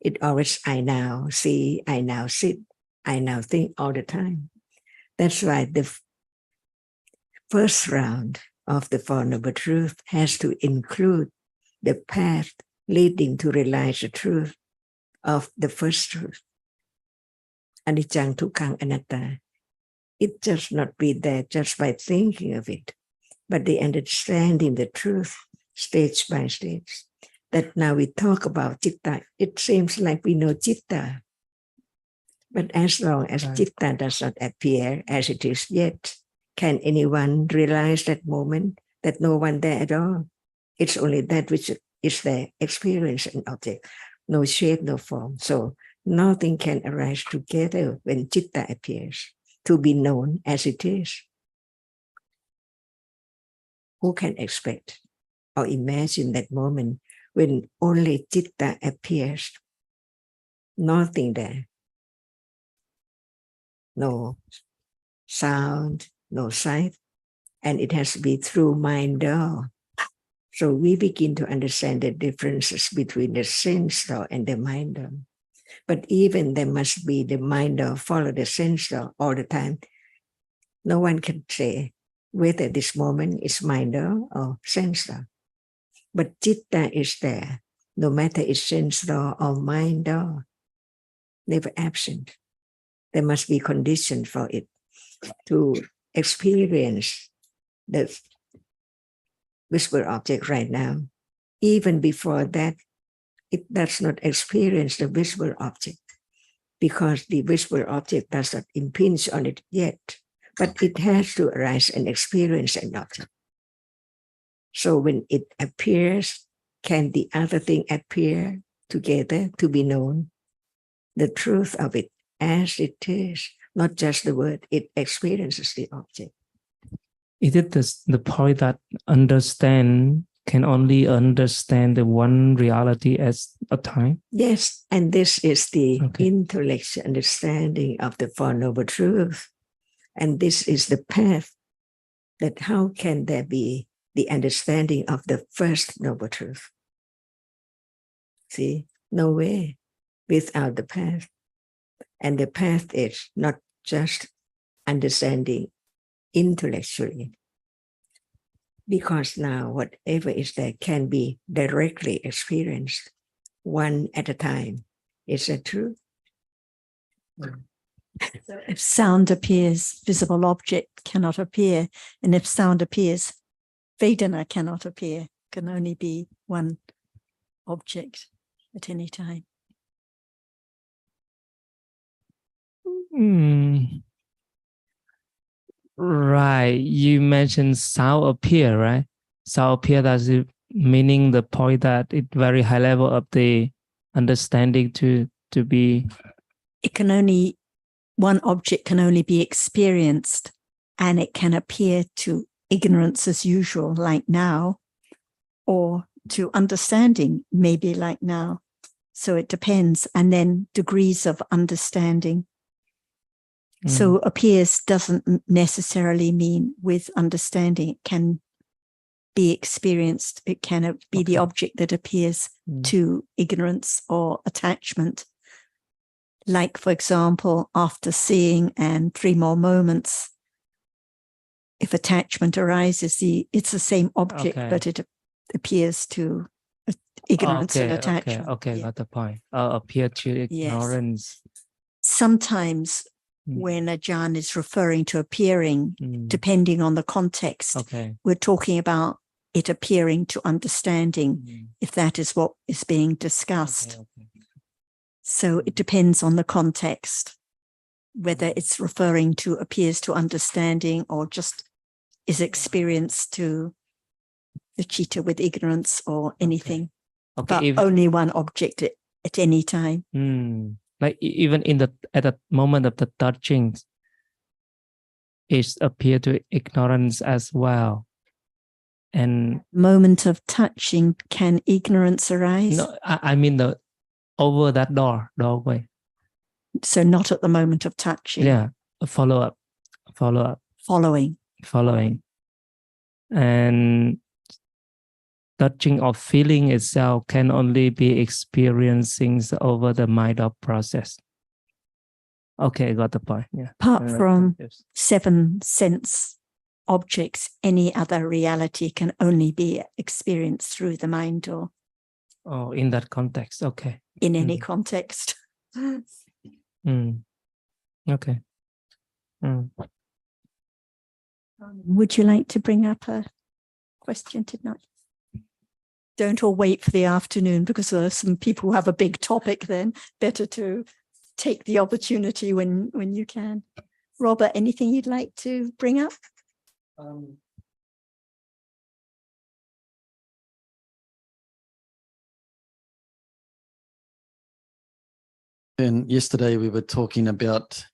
It always, I now see, I now sit, I now think all the time. That's why the first round of the Four Noble Truths has to include the path leading to realize the truth of the first truth. Anicca, Dukkha, Anatta. It does not be there just by thinking of it, but the understanding the truth stage by stage. That now we talk about citta, it seems like we know citta. But as long as citta does not appear as it is yet, can anyone realize that moment that no one there at all? It's only that which is there, experience and object, no shape, no form. So nothing can arise together when citta appears, to be known as it is. Who can expect or imagine that moment when only citta appears? Nothing there. No sound, no sight, and it has to be through mind door. So we begin to understand the differences between the sense door and the mind door. But even there must be the mind door follow the sense door all the time. No one can say whether this moment is mind door or sense door. But citta is there, no matter it's sense door or mind door, never absent. There must be conditions for it to experience the visible object right now. Even before that, it does not experience the visible object because the visible object does not impinge on it yet, but it has to arise and experience an object. So when it appears, can the other thing appear together to be known? The truth of it as it is, not just the word, it experiences the object. Is it the point that understand can only understand the one reality at a time? Yes, and this is the intellectual understanding of the Four Noble Truths. And this is the path that how can there be the understanding of the first Noble Truth? See, no way without the path. And the path is not just understanding intellectually, because now whatever is there can be directly experienced one at a time. Is that true? So if sound appears, visible object cannot appear. And if sound appears, Vedana cannot appear. Can only be one object at any time. Right. You mentioned sound appear, right? Sound appear, does it meaning the point that it very high level of the understanding to be? It can only, one object can only be experienced and it can appear to ignorance as usual, like now, or to understanding, maybe like now. So it depends. And then degrees of understanding. So appears doesn't necessarily mean with understanding. It can be experienced. It can be the object that appears to ignorance or attachment. Like, for example, after seeing and 3 more moments, if attachment arises, it's the same object, but it appears to ignorance and attachment. Okay, got the point. Appear to ignorance. Yes. Sometimes when Ajahn is referring to appearing, depending on the context, we're talking about it appearing to understanding, if that is what is being discussed. So it depends on the context, whether it's referring to appears to understanding or just is experienced to the citta with ignorance or anything, Okay. but only one object at any time. Like even at the moment of the touching, it appear to ignorance as well. And Moment of touching, can ignorance arise? no, I mean over that doorway. So not at the moment of touching. Yeah, follow up. Following. And touching or feeling itself can only be experiencing over the mind of process. Okay, I got the point. Yeah. Apart from 7 sense objects, any other reality can only be experienced through the mind door. Oh, in that context. Okay. In any context. Okay. Would you like to bring up a question tonight? Don't all wait for the afternoon, because there are some people who have a big topic then. Better to take the opportunity when you can. Robert, anything you'd like to bring up? And yesterday we were talking about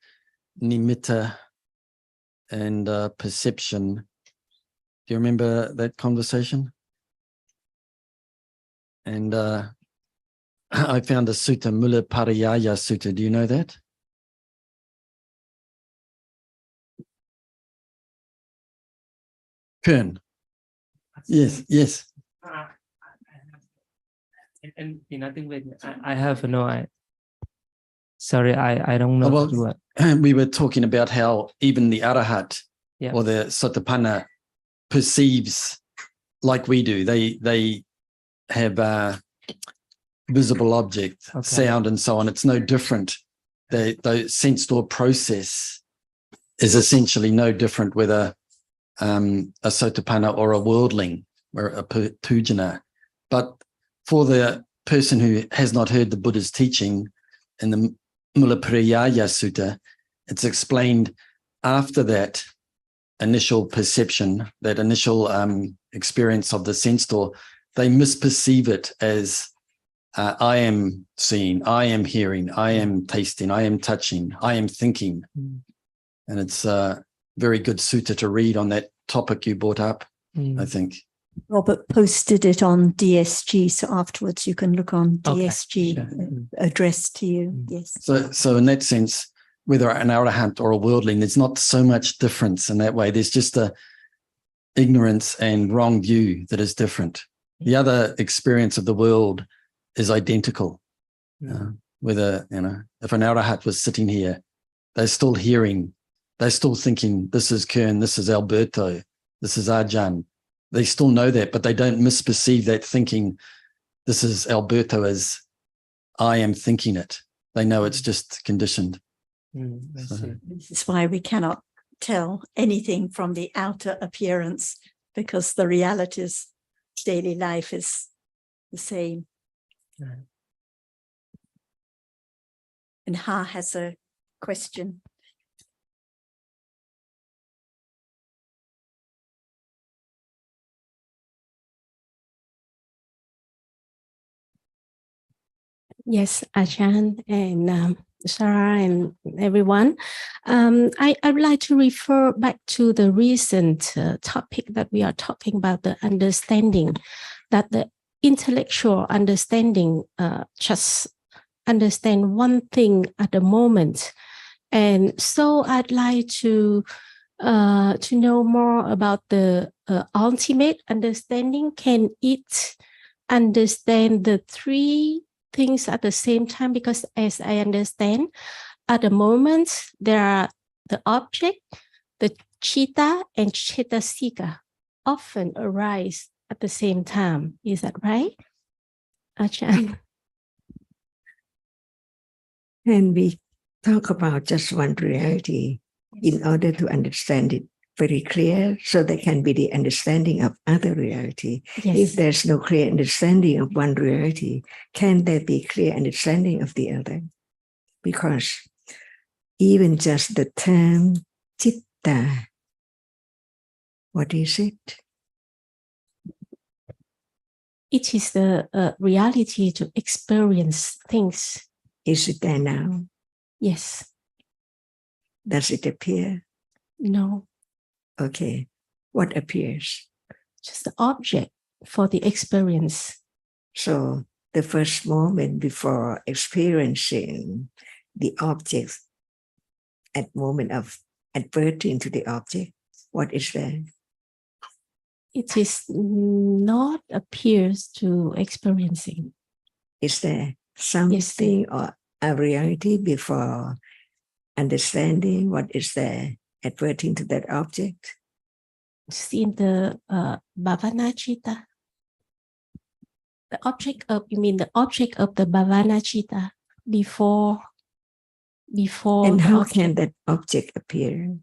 nimitta and perception. Do you remember that conversation? And I found a sutta, Mula Pariyaya Sutta. Do you know that? Kern. Yes. And nothing with I have no. Sorry, I don't know. Well, we were talking about how even the arahat or the sotapanna perceives like we do. They have visible object, sound, and so on. It's no different. The sense door process is essentially no different whether a sotapanna or a worldling or a pujana. But for the person who has not heard the Buddha's teaching in the Mula Pariyaya Sutta, it's explained after that initial perception, that initial experience of the sense door, they misperceive it as I am seeing, I am hearing, I am tasting, I am touching, I am thinking. And it's a very good sutta to read on that topic you brought up, I think. Robert posted it on DSG, so afterwards you can look on DSG addressed to you. Yes. So in that sense, whether an arahant or a worldling, there's not so much difference in that way. There's just a ignorance and wrong view that is different. The other experience of the world is identical. Whether, if an arahat was sitting here, they're still hearing, they're still thinking, this is Kern, this is Alberto, this is Ajahn. They still know that, but they don't misperceive that thinking, this is Alberto as I am thinking it. They know it's just conditioned. This is why we cannot tell anything from the outer appearance, because the realities, daily life is the same. And Ha has a question. Yes, Ajahn and Sarah and everyone. I would like to refer back to the recent topic that we are talking about, the understanding, that the intellectual understanding just understand one thing at the moment. And so I'd like to know more about the ultimate understanding. Can it understand the 3 things at the same time? Because as I understand, at the moment, there are the object, the citta and cetasika often arise at the same time. Is that right, Ajahn? And we talk about just one reality in order to understand it very clear, so there can be the understanding of other reality. Yes. If there's no clear understanding of one reality, can there be clear understanding of the other? Because even just the term citta, what is it? It is the reality to experience things. Is it there now? Yes. Does it appear? No. Okay. What appears? Just the object for the experience. So the first moment before experiencing the object, at moment of adverting to the object, what is there? It is not appears to experiencing. Is there something Yes. or a reality before understanding what is there, adverting to that object? It's in the Bhavana Chitta. The object of, you mean the object of the Bhavana Chitta before And the how object. can that object appear?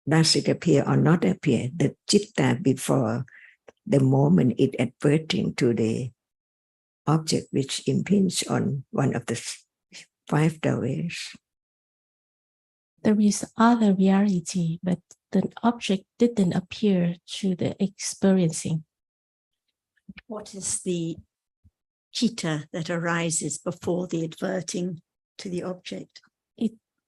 Does it appear or not appear? The chitta before the moment it adverting to the object which impinge on one of the 5 doorways. There is other reality, but the object didn't appear to the experiencing. What is the chitta that arises before the adverting to the object?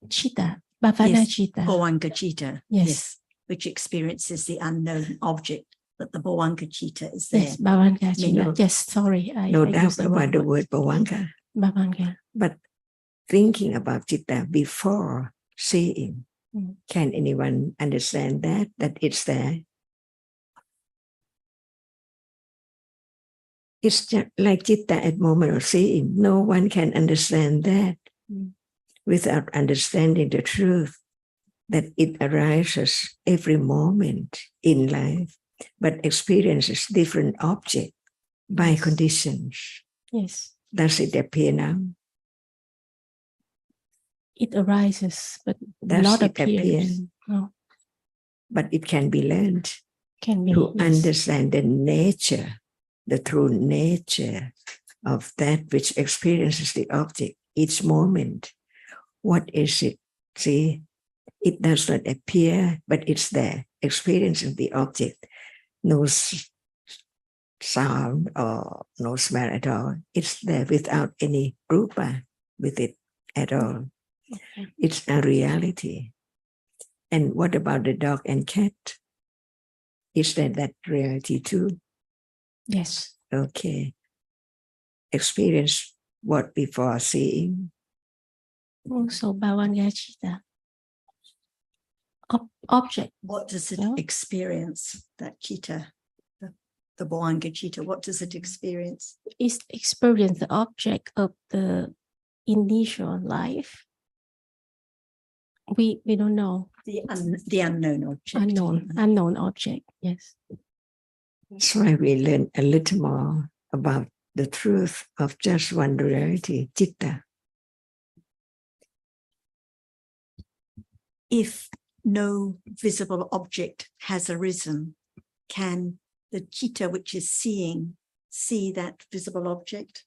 Chitta, Bhavana Yes, Chitta. Bhavanga chitta. Yes. Which experiences the unknown object, but the Bhavanga chitta is there. Yes, Bhavanga Chitta. No, yes, sorry. No I doubt used about the word bhavanga. Bhavanga. But thinking about chitta before seeing, can anyone understand that it's there? It's just like chitta at moment of seeing. No one can understand that without understanding the truth that it arises every moment in life, but experiences different object by conditions. Yes. Does it appear now? It arises, but Does not it appears. appear? No. But it can be learned Can be, to yes. understand the nature, the true nature of that which experiences the object each moment. What is it? See, it does not appear, but it's there, experiencing the object. No sound or no smell at all. It's there without any rupa with it at all. Okay. It's a reality. And what about the dog and cat? Is there that reality too? Yes. Okay. Experience what before seeing? Also Bhavanga Chitta. Object. What does it experience, that chitta, the Bhavanga chitta? What does it experience? Is experience the object of the initial life. We don't know. The unknown object. Unknown object, yes. That's why we learn a little more about the truth of just one reality, chitta. If no visible object has arisen, can the chitta which is seeing see that visible object?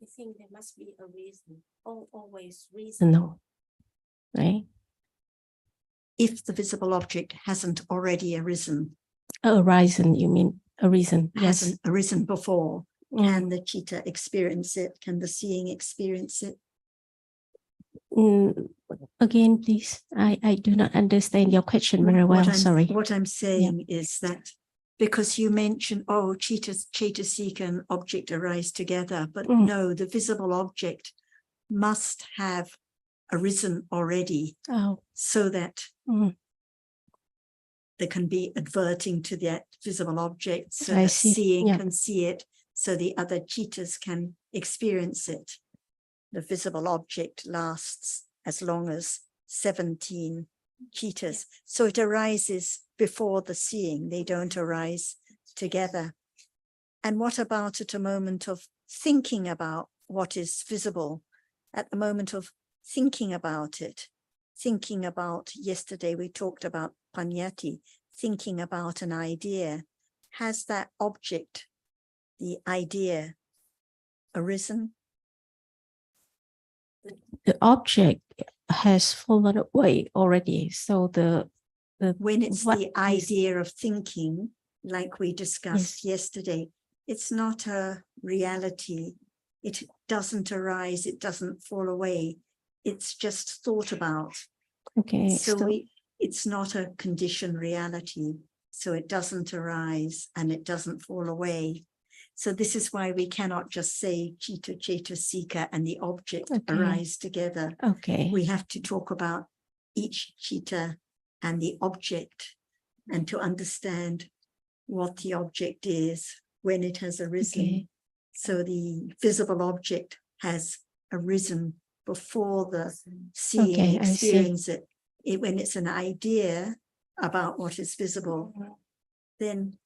I think there must be a reason, always reason. No, right? If the visible object hasn't already arisen. Arisen, you mean a reason? Hasn't Yes. arisen before. Can the chitta experience it? Can the seeing experience it? Again, please. I do not understand your question very well. Sorry. What I'm saying is that because you mentioned, Cetasika and object arise together, but no, the visible object must have arisen already so that there can be adverting to that visible object so that seeing can see it, so the other chittas can experience it. The visible object lasts as long as 17 chittas. So it arises before the seeing. They don't arise together. And what about at a moment of thinking about what is visible? At the moment of thinking about it, thinking about, yesterday we talked about panyati, thinking about an idea. Has that object, the idea, arisen? The object has fallen away already. So when it's the idea of thinking like we discussed yesterday, it's not a reality. It doesn't arise, it doesn't fall away. It's just thought about. Okay. So it's not a conditioned reality. So it doesn't arise and it doesn't fall away. So this is why we cannot just say Chitta, Cetasika and the object arise together. Okay. We have to talk about each Chitta and the object, and to understand what the object is when it has arisen. Okay. So the visible object has arisen before the seeing experience it. When it's an idea about what is visible, then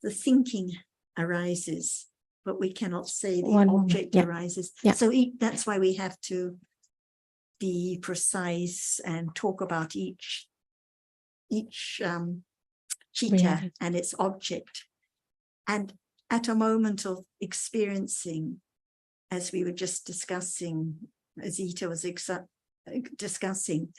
the thinking arises, but we cannot say the object arises. So that's why we have to be precise and talk about each Chitta and its object. And at a moment of experiencing, as we were just discussing, as Ita was discussing,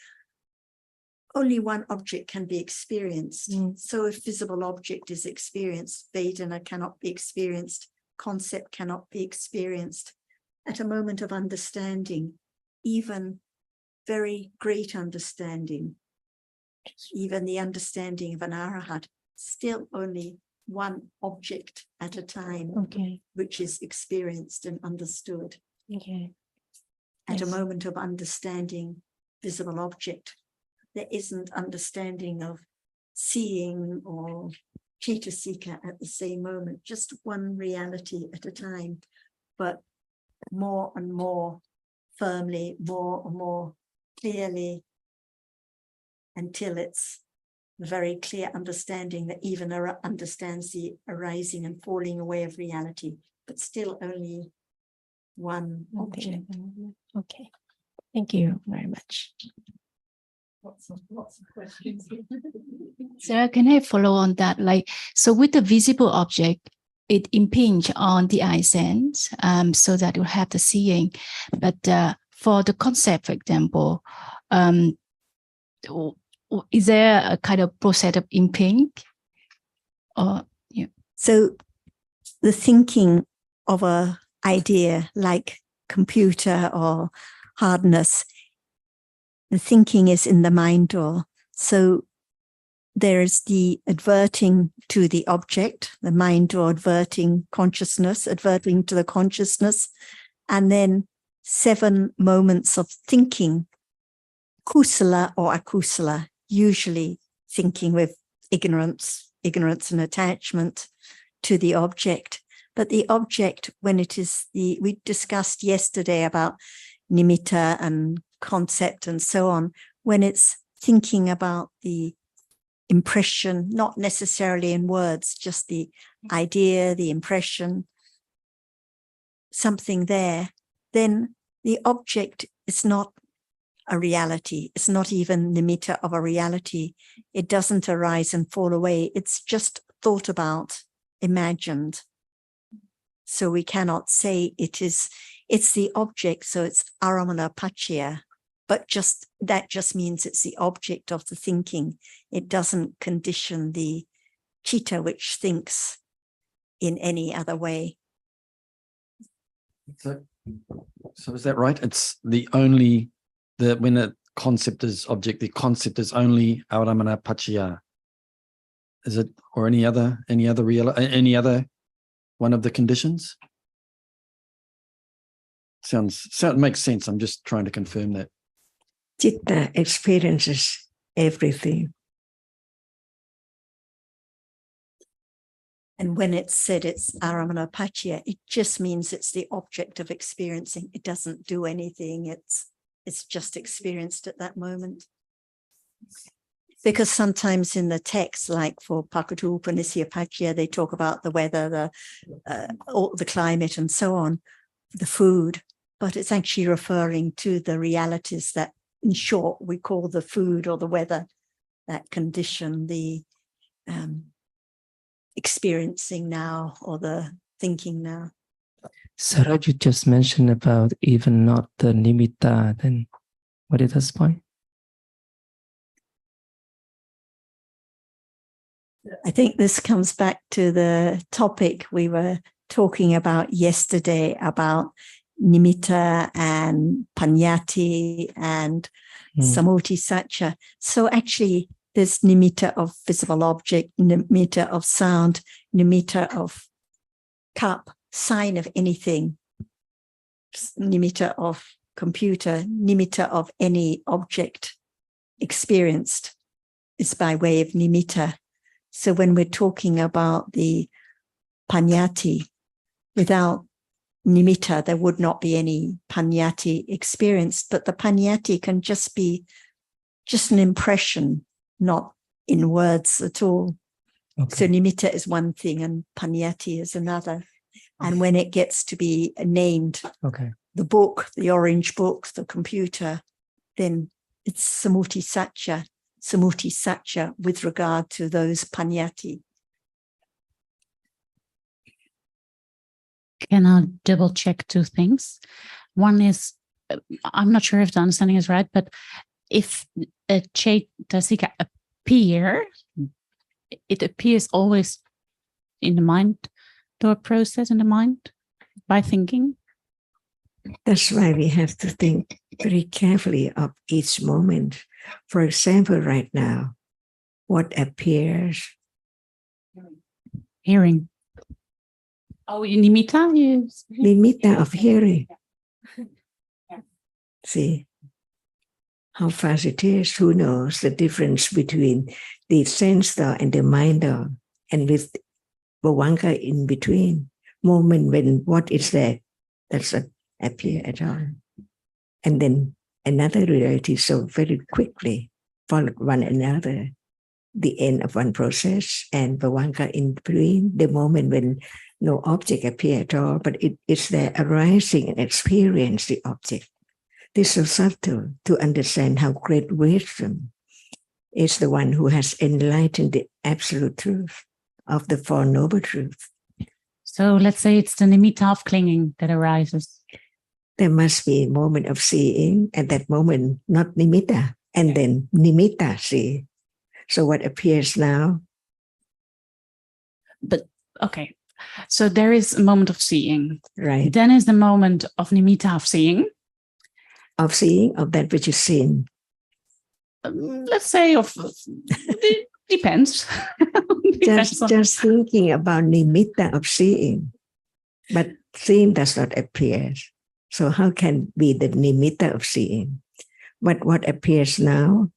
only one object can be experienced. So if visible object is experienced, Vedana cannot be experienced, concept cannot be experienced. At a moment of understanding, even very great understanding, even the understanding of an arahat, still only one object at a time, which is experienced and understood. At a moment of understanding visible object, there isn't understanding of seeing or Cetasika at the same moment, just one reality at a time, but more and more firmly, more and more clearly, until it's a very clear understanding that even understands the arising and falling away of reality, but still only one object. Okay. Thank you very much. Lots of questions. Sarah, can I follow on that? So with the visible object, it impinge on the eye sense, so that you have the seeing. But for the concept, for example, is there a kind of process of impinge? So the thinking of a idea like computer or hardness, the thinking is in the mind door. So there's the adverting to the object, the mind door adverting consciousness, adverting to the consciousness, and then 7 moments of thinking, kusala or akusala, usually thinking with ignorance and attachment to the object. But the object, when it is we discussed yesterday about nimitta and concept and so on, when it's thinking about the impression, not necessarily in words, just the idea, the impression, something there, then the object is not a reality. It's not even nimitta of a reality. It doesn't arise and fall away. It's just thought about, imagined. So we cannot say it's the object, so it's aramana paccaya, but that just means it's the object of the thinking. It doesn't condition the citta which thinks in any other way. So is that right? It's when a concept is object, the concept is only aramana paccaya. Is it, or any other one of the conditions? Makes sense. I'm just trying to confirm that. Citta experiences everything. And when it's said it's aramana paccaya, it just means it's the object of experiencing. It doesn't do anything. It's just experienced at that moment. Because sometimes in the text, like for Pakatu Upanishya Paccaya, they talk about the weather, the climate and so on, the food, but it's actually referring to the realities that, in short, we call the food or the weather, that condition the experiencing now or the thinking now. Sarah, you just mentioned about even not the nimitta, then what is this point? I think this comes back to the topic we were talking about yesterday about nimitta and panyati and samuti satcha. So actually, there's nimitta of visible object, nimitta of sound, nimitta of cup, sign of anything, nimitta of computer, nimitta of any object experienced is by way of nimitta. So when we're talking about the panyati, without nimitta, there would not be any panyati experienced, but the panyati can just be just an impression, not in words at all. Okay. So nimitta is one thing and panyati is another. And when it gets to be named, the book, the orange book, the computer, then it's samuti satcha with regard to those panyati. Can I double check two things? One is, I'm not sure if the understanding is right, but if a Chaitasika appear, it appears always in the mind, thought process in the mind by thinking. That's why we have to think very carefully of each moment. For example, right now, what appears? Hearing. Oh, nimitta? Yes. Nimitta of hearing. See how fast it is. Who knows the difference between the sense thought and the mind thought, and with bhavanka in between, moment when what is there doesn't appear at all. And then another reality so very quickly followed one another, the end of one process and bhavanka in between, the moment when no object appear at all, but it is there arising and experience the object. This is so subtle to understand how great wisdom is the one who has enlightened the absolute truth of the Four Noble Truths. So let's say it's the nimitta of clinging that arises. There must be a moment of seeing, at that moment, not nimitta, and then nimitta see. So what appears now? But, okay. So there is a moment of seeing. Right. Then is the moment of nimitta of seeing. Of seeing, of that which is seen. Let's say it depends. Just thinking about nimitta of seeing, but seeing does not appear. So how can be the nimitta of seeing? But what appears now,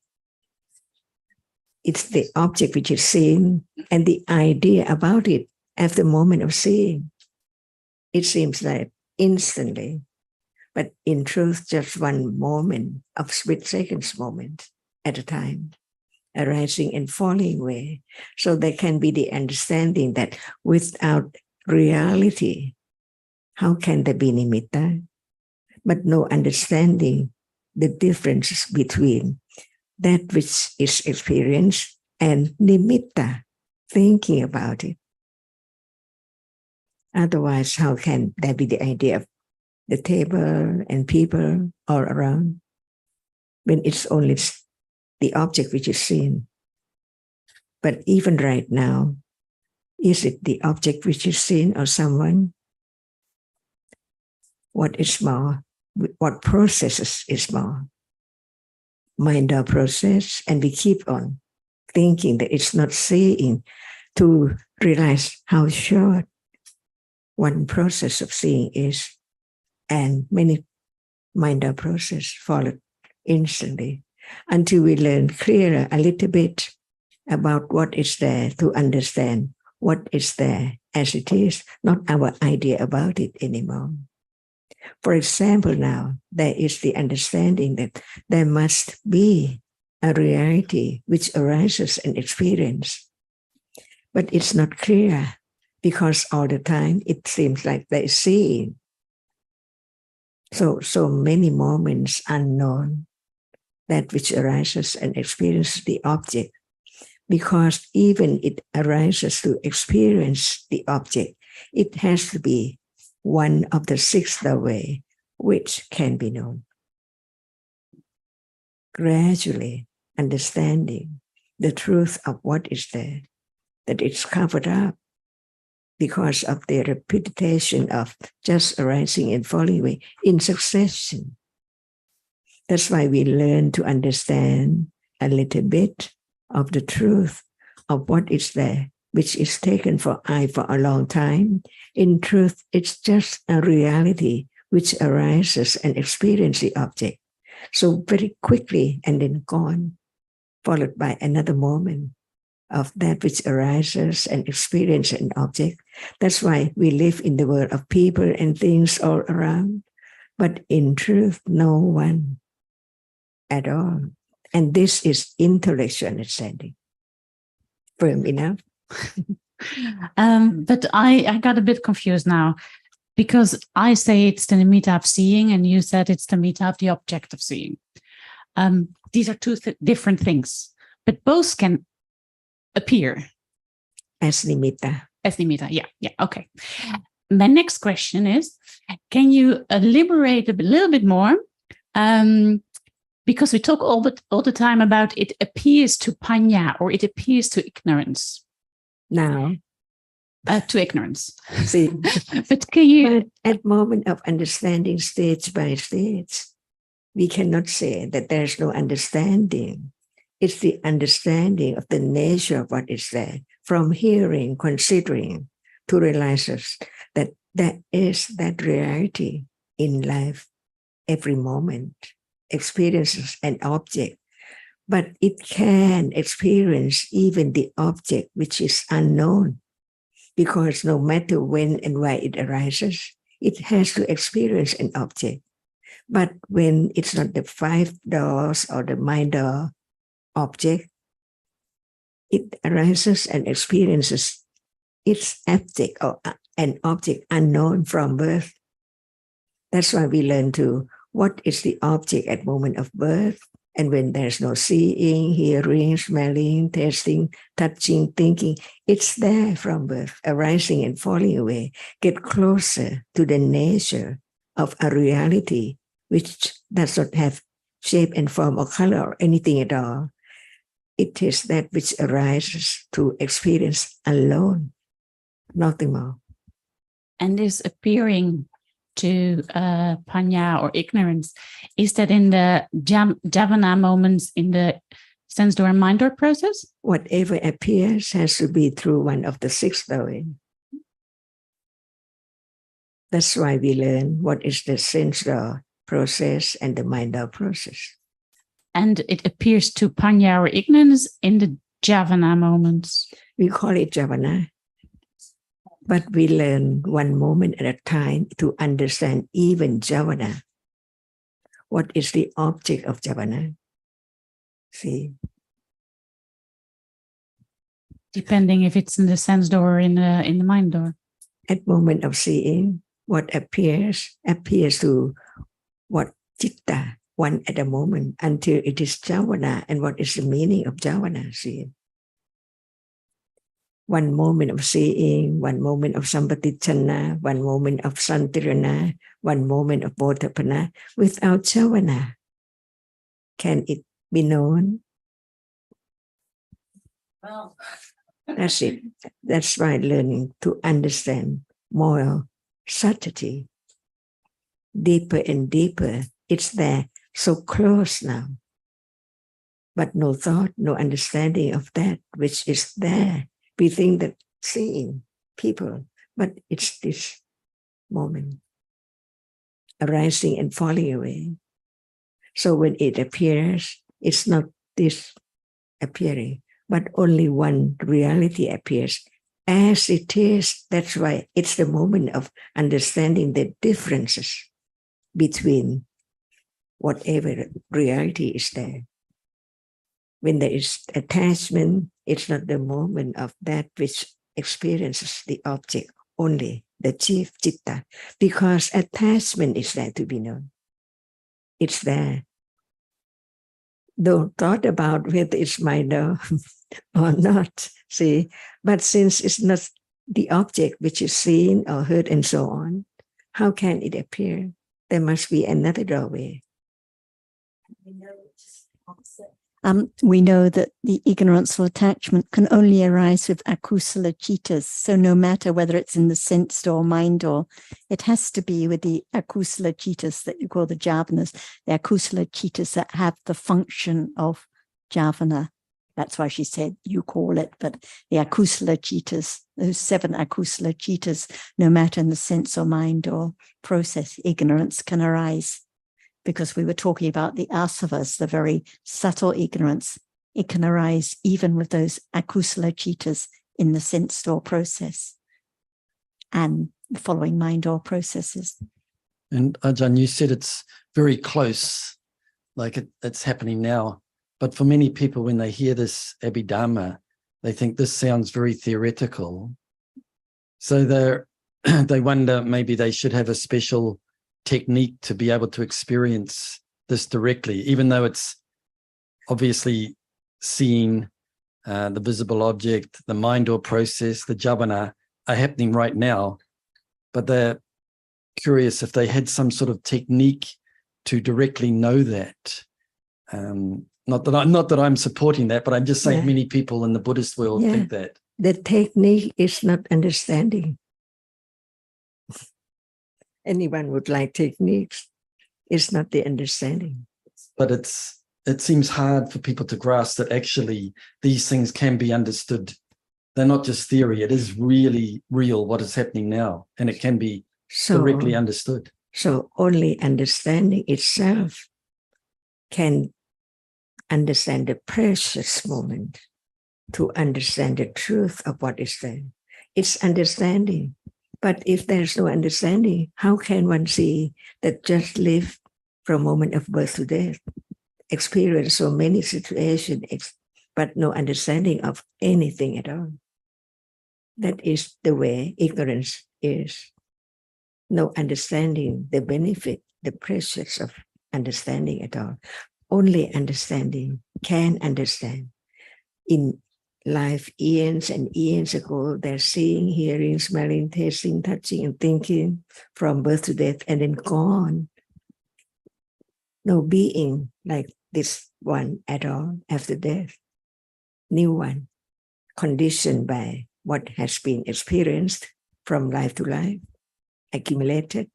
it's the object which is seen and the idea about it at the moment of seeing. It seems like instantly, but in truth, just one moment of split seconds moment at a time, arising and falling away. So there can be the understanding that without reality, how can there be nimitta? But no understanding the differences between that which is experienced and nimitta, thinking about it. Otherwise, how can there be the idea of the table and people all around when it's only the object which is seen? But even right now, is it the object which is seen or someone? What is more? What processes is more? Mind our process, and we keep on thinking that it's not seeing to realize how short one process of seeing is, and many mind our process follow instantly until we learn clearer a little bit about what is there to understand what is there as it is, not our idea about it anymore. For example, now there is the understanding that there must be a reality which arises and experience, but it's not clear because all the time it seems like there is seeing. So many moments unknown, that which arises and experiences the object, because even it arises to experience the object, it has to be one of the sixth way which can be known. Gradually understanding the truth of what is there that it's covered up because of the repetition of just arising and falling away in succession. That's why we learn to understand a little bit of the truth of what is there, which is taken for I for a long time. In truth, it's just a reality which arises and experiences the object. So very quickly and then gone, followed by another moment of that which arises and experiences an object. That's why we live in the world of people and things all around. But in truth, no one at all. And this is intellectual understanding. Firm enough? But I got a bit confused now, because I say it's the nimitta of seeing, and you said it's the nimitta of the object of seeing. These are two different things, but both can appear as nimitta. As nimitta, yeah, okay. My next question is, can you elaborate a little bit more? Because we talk all the time about it appears to panya, or it appears to ignorance. Now, to ignorance. See, but can you? But at moment of understanding, stage by stage, we cannot say that there's no understanding. It's the understanding of the nature of what is there, from hearing, considering, to realize that there is that reality in life, every moment, experiences an object. But it can experience even the object which is unknown, because no matter when and why it arises, it has to experience an object. But when it's not the 5 doors or the mind door object, it arises and experiences its object or an object unknown from birth. That's why we learn to what is the object at moment of birth. And when there's no seeing, hearing, smelling, tasting, touching, thinking, it's there from birth, arising and falling away. Get closer to the nature of a reality which does not have shape and form or color or anything at all. It is that which arises to experience alone, nothing more. And this appearing to panya or ignorance, is that in the jhana moments in the sense door and mind door process? Whatever appears has to be through one of the 6 doors. That's why we learn what is the sense door process and the mind door process. And it appears to panya or ignorance in the jhana moments. We call it jhana. But we learn one moment at a time to understand even jhana. What is the object of jhana? See? Depending if it's in the sense door or in the mind door. At moment of seeing, what appears to what citta, one at a moment, until it is jhana. And what is the meaning of jhana? See? One moment of seeing, one moment of sampatichana, one moment of santirana, one moment of bodhapana. Without jhana, can it be known? Well, that's it. That's why learning to understand more subtlety, deeper and deeper. It's there, so close now. But no thought, no understanding of that which is there. We think that seeing people, but it's this moment arising and falling away. So when it appears, it's not this appearing, but only one reality appears as it is. That's why it's the moment of understanding the differences between whatever reality is there. When there is attachment, it's not the moment of that which experiences the object, only the chief citta, because attachment is there to be known. It's there. Don't thought about whether it's mind or not, see. But since it's not the object which is seen or heard and so on, how can it appear? There must be another doorway. We know that the ignorance or attachment can only arise with akusala cittas. So no matter whether it's in the sense door or mind door, it has to be with the akusala cittas that you call the jhavanas, the akusala cittas that have the function of jhavana. That's why she said you call it, but the akusala cittas, those 7 akusala cittas, no matter in the sense or mind or process, ignorance can arise. Because we were talking about the asavas, the very subtle ignorance, it can arise even with those akusala cittas in the sense door process and the following mind door processes. And Ajahn, you said it's very close, like it's happening now. But for many people, when they hear this Abhidhamma, they think this sounds very theoretical. So they wonder maybe they should have a special technique to be able to experience this directly, even though it's obviously seeing the visible object, the mind or process, the jhavana are happening right now. But they're curious if they had some sort of technique to directly know that. Not that I'm supporting that, but I'm just saying many people in the Buddhist world think that. The technique is not understanding. Anyone would like techniques. It's not the understanding. But it seems hard for people to grasp that actually these things can be understood. They're not just theory. It is really real what is happening now, and it can be directly understood. So only understanding itself can understand the precious moment, to understand the truth of what is there. It's understanding. But if there's no understanding, how can one see that just live from a moment of birth to death, experience so many situations, but no understanding of anything at all? That is the way ignorance is. No understanding the benefit, the precious of understanding at all. Only understanding can understand. In life, eons and eons ago, they're seeing, hearing, smelling, tasting, touching, and thinking from birth to death, and then gone. No being like this one at all after death. New one, conditioned by what has been experienced from life to life, accumulated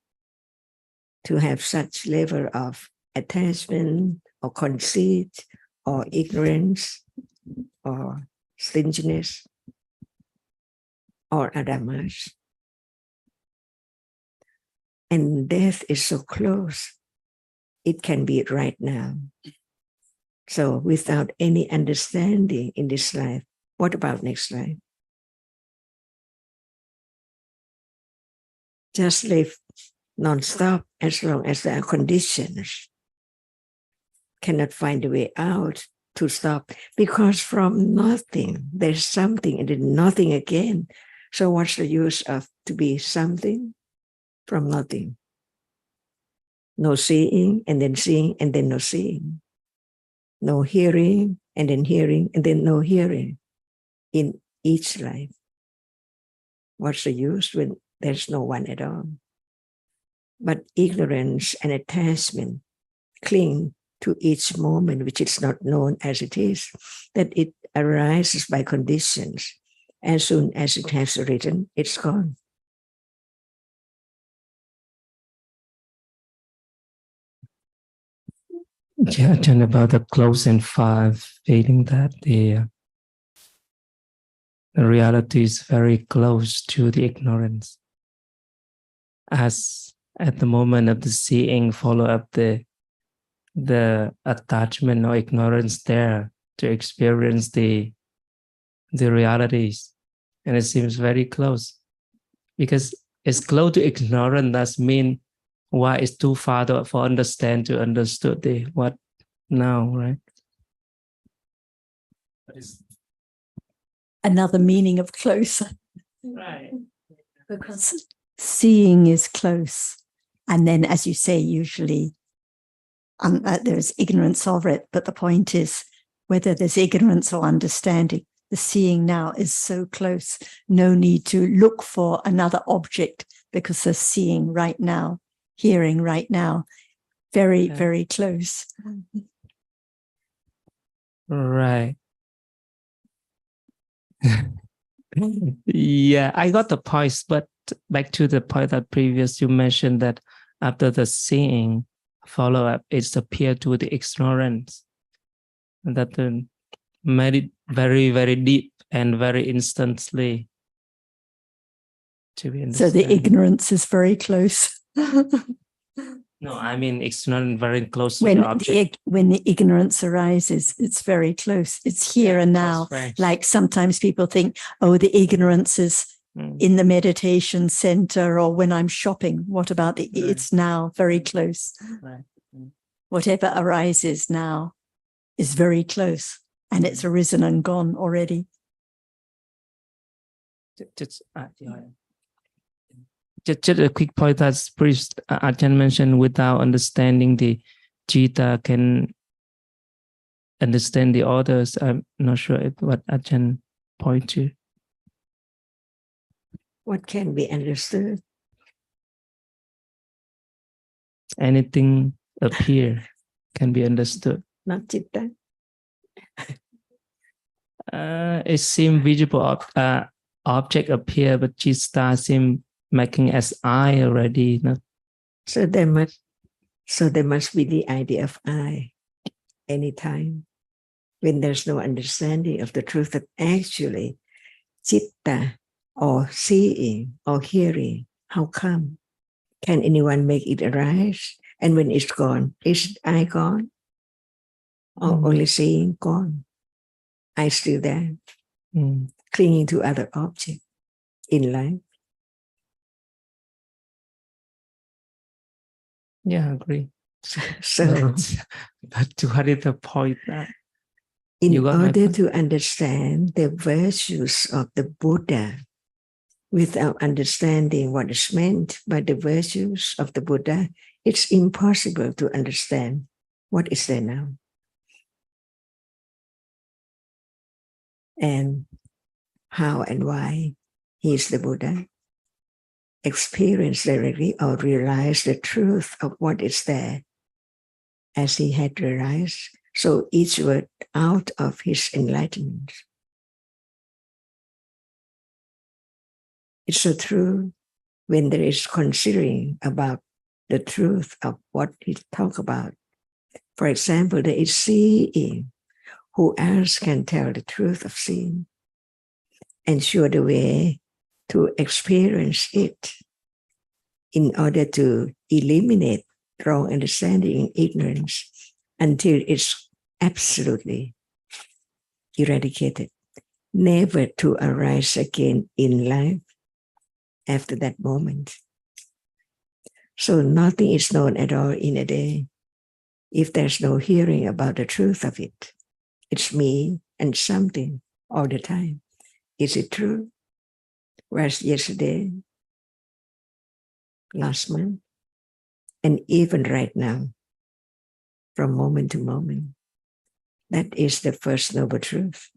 to have such level of attachment or conceit or ignorance or stinginess or adhamas. And death is so close. It can be right now. So without any understanding in this life, what about next life? Just live non-stop as long as there are conditions. Cannot find a way out to stop, because from nothing, there's something and then nothing again. So what's the use of to be something from nothing? No seeing and then no seeing. No hearing and then no hearing in each life. What's the use when there's no one at all? But ignorance and attachment cling to each moment, which is not known as it is, that it arises by conditions. As soon as it has arisen, it's gone. Yeah, and about the close and far, feeling that the reality is very close to the ignorance. As at the moment of the seeing, follow up the attachment or ignorance there to experience the realities, and it seems very close because it's close to ignorance. That means why it's too far for understand to understood the what now, right? Another meaning of close, Right? Because seeing is close, and then, as you say, usually there's ignorance of it, but the point is whether there's ignorance or understanding, the seeing now is so close. No need to look for another object because they're seeing right now, hearing right now, very, very close. Right. Yeah, I got the points, but back to the point that previous you mentioned that after the seeing follow-up, it's appear to the ignorance. That made it very, very deep and very instantly to be So the understood. ignorance is very close. No, I mean ignorant very close to when the object. when the ignorance arises, it's very close. It's here and now. Like sometimes people think, oh, the ignorance is in the meditation center or when I'm shopping. What about the? Right. It's now very close. Right. Whatever arises now is very close, and it's arisen and gone already. Just a quick point that priest Ajahn mentioned, without understanding the Jita can understand the others. I'm not sure what Ajahn point to. What can be understood? Anything appear can be understood. Not Chitta. It seems visible object appear, but Chitta seem making as I already. No? So there must be the idea of I anytime when there's no understanding of the truth that actually Chitta or seeing or hearing. How come? Can anyone make it arise? And when it's gone, is I gone? Or only seeing gone? I still there, clinging to other objects in life. Yeah, I agree. So but to what is the point that in order to understand the virtues of the Buddha, without understanding what is meant by the virtues of the Buddha, it's impossible to understand what is there now. And how and why he is the Buddha. Experience directly or realize the truth of what is there as he had realized. So each word out of his enlightenment. It's so true when there is considering about the truth of what he talked about. For example, there is seeing. Who else can tell the truth of seeing and show the way to experience it in order to eliminate wrong understanding and ignorance until it's absolutely eradicated, never to arise again in life after that moment. So nothing is known at all in a day if there's no hearing about the truth of it. It's me and something all the time. Is it true? Whereas yesterday, last month, and even right now, from moment to moment, that is the first noble truth.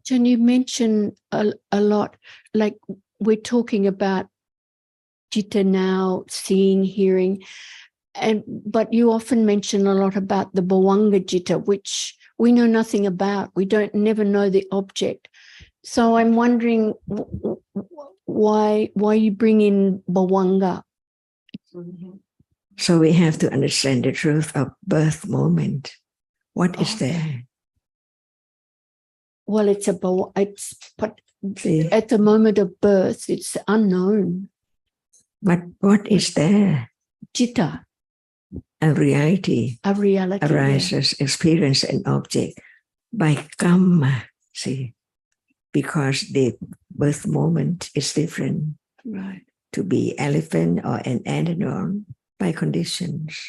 Can you mention a lot, like we're talking about Citta now, seeing, hearing, but you often mention a lot about the Bhavanga Citta, which we know nothing about. We never know the object. So I'm wondering why you bring in Bhavanga. So we have to understand the truth of birth moment. What is there? Well, but at the moment of birth, it's unknown. But what is there? Citta. A reality. A reality arises, experience an object by karma, see, because the birth moment is different. Right. To be elephant or an animal by conditions.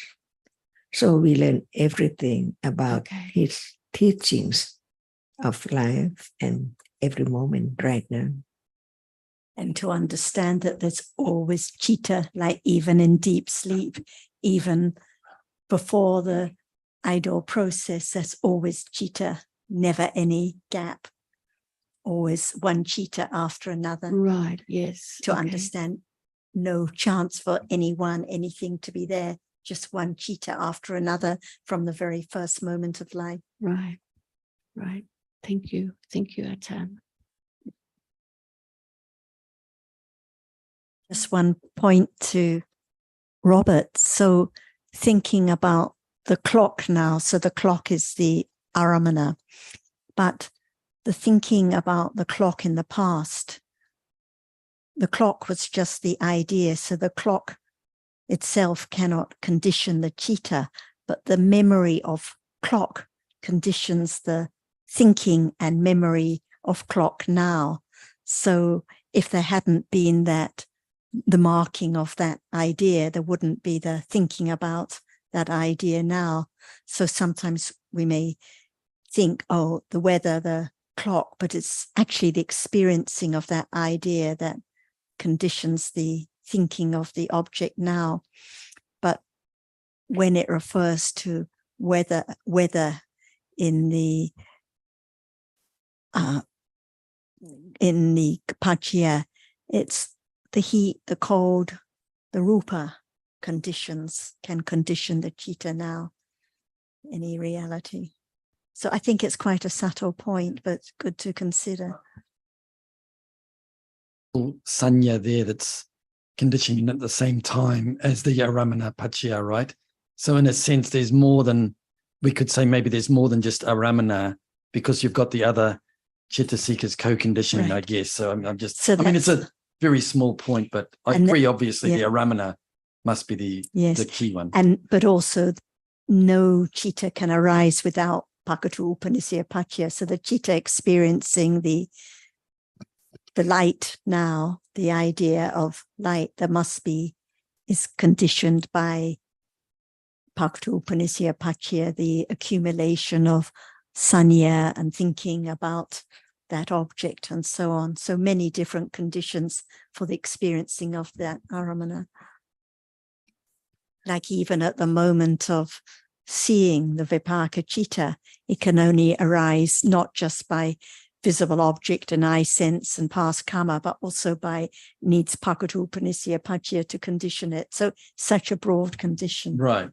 So we learn everything about his teachings of life and every moment right now. And to understand that there's always citta, like even in deep sleep, even before the idle process, there's always citta, never any gap, always one citta after another. Right, yes. To understand no chance for anything to be there, just one chitta after another from the very first moment of life. Right. Right. Thank you. Thank you, Ajahn. Just one point to Robert. So thinking about the clock now, so the clock is the aramana, but the thinking about the clock in the past, the clock was just the idea. So the clock itself cannot condition the chitta, but the memory of clock conditions the thinking and memory of clock now. So if there hadn't been that, the marking of that idea, there wouldn't be the thinking about that idea now. So sometimes we may think, oh, the weather, the clock, but it's actually the experiencing of that idea that conditions the thinking of the object now. But when it refers to weather in the Paccaya, it's the heat, the cold, the rupa conditions can condition the chitta now, any reality. So I think it's quite a subtle point, but good to consider. Sanya there that's conditioning at the same time as the aramana paccaya, right? So in a sense, there's more than, we could say maybe there's more than just aramana, because you've got the other chitta-seekers co-conditioning, Right. I guess. So I'm just, So I mean, it's a very small point, but I agree, obviously, yeah. the aramana must be the key one. But also no chitta can arise without Pakatu Upanishya Paccaya. So the chitta experiencing the light now, the idea of light that must be, is conditioned by Pakatu Upanishya Paccaya, the accumulation of sanya and thinking about that object and so on. So many different conditions for the experiencing of that aramana. Like even at the moment of seeing the vipaka chitta, it can only arise not just by visible object and eye sense and past karma, but also by needs Pakatu Upanishya Paccaya to condition it. So such a broad condition. Right.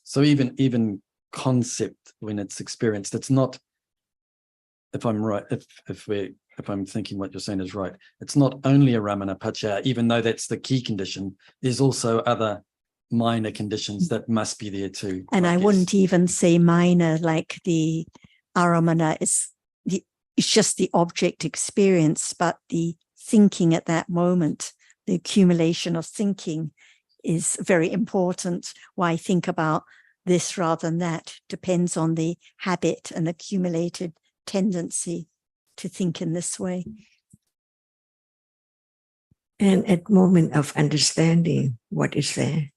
So even concept when it's experienced, it's not, if I'm right, if I'm thinking what you're saying is right, it's not only aramana paccaya, even though that's the key condition, there's also other minor conditions that must be there too. And I wouldn't even say minor, like the aramana is it's just the object experience, but the thinking at that moment, the accumulation of thinking is very important. Why think about this rather than that depends on the habit and accumulated tendency to think in this way. And at moment of understanding, what is there?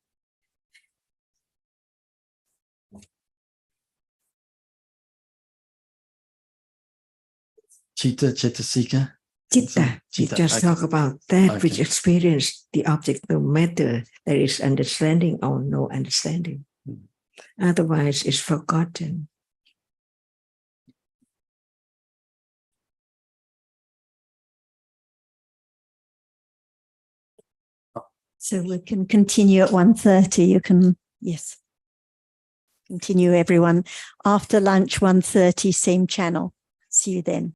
Chitta-seeker? Chitta. We just talk about that which experience the object, no matter there is understanding or no understanding. Otherwise, it's forgotten. So we can continue at 1:30. You can, yes. Continue, everyone. After lunch, 1:30, same channel. See you then.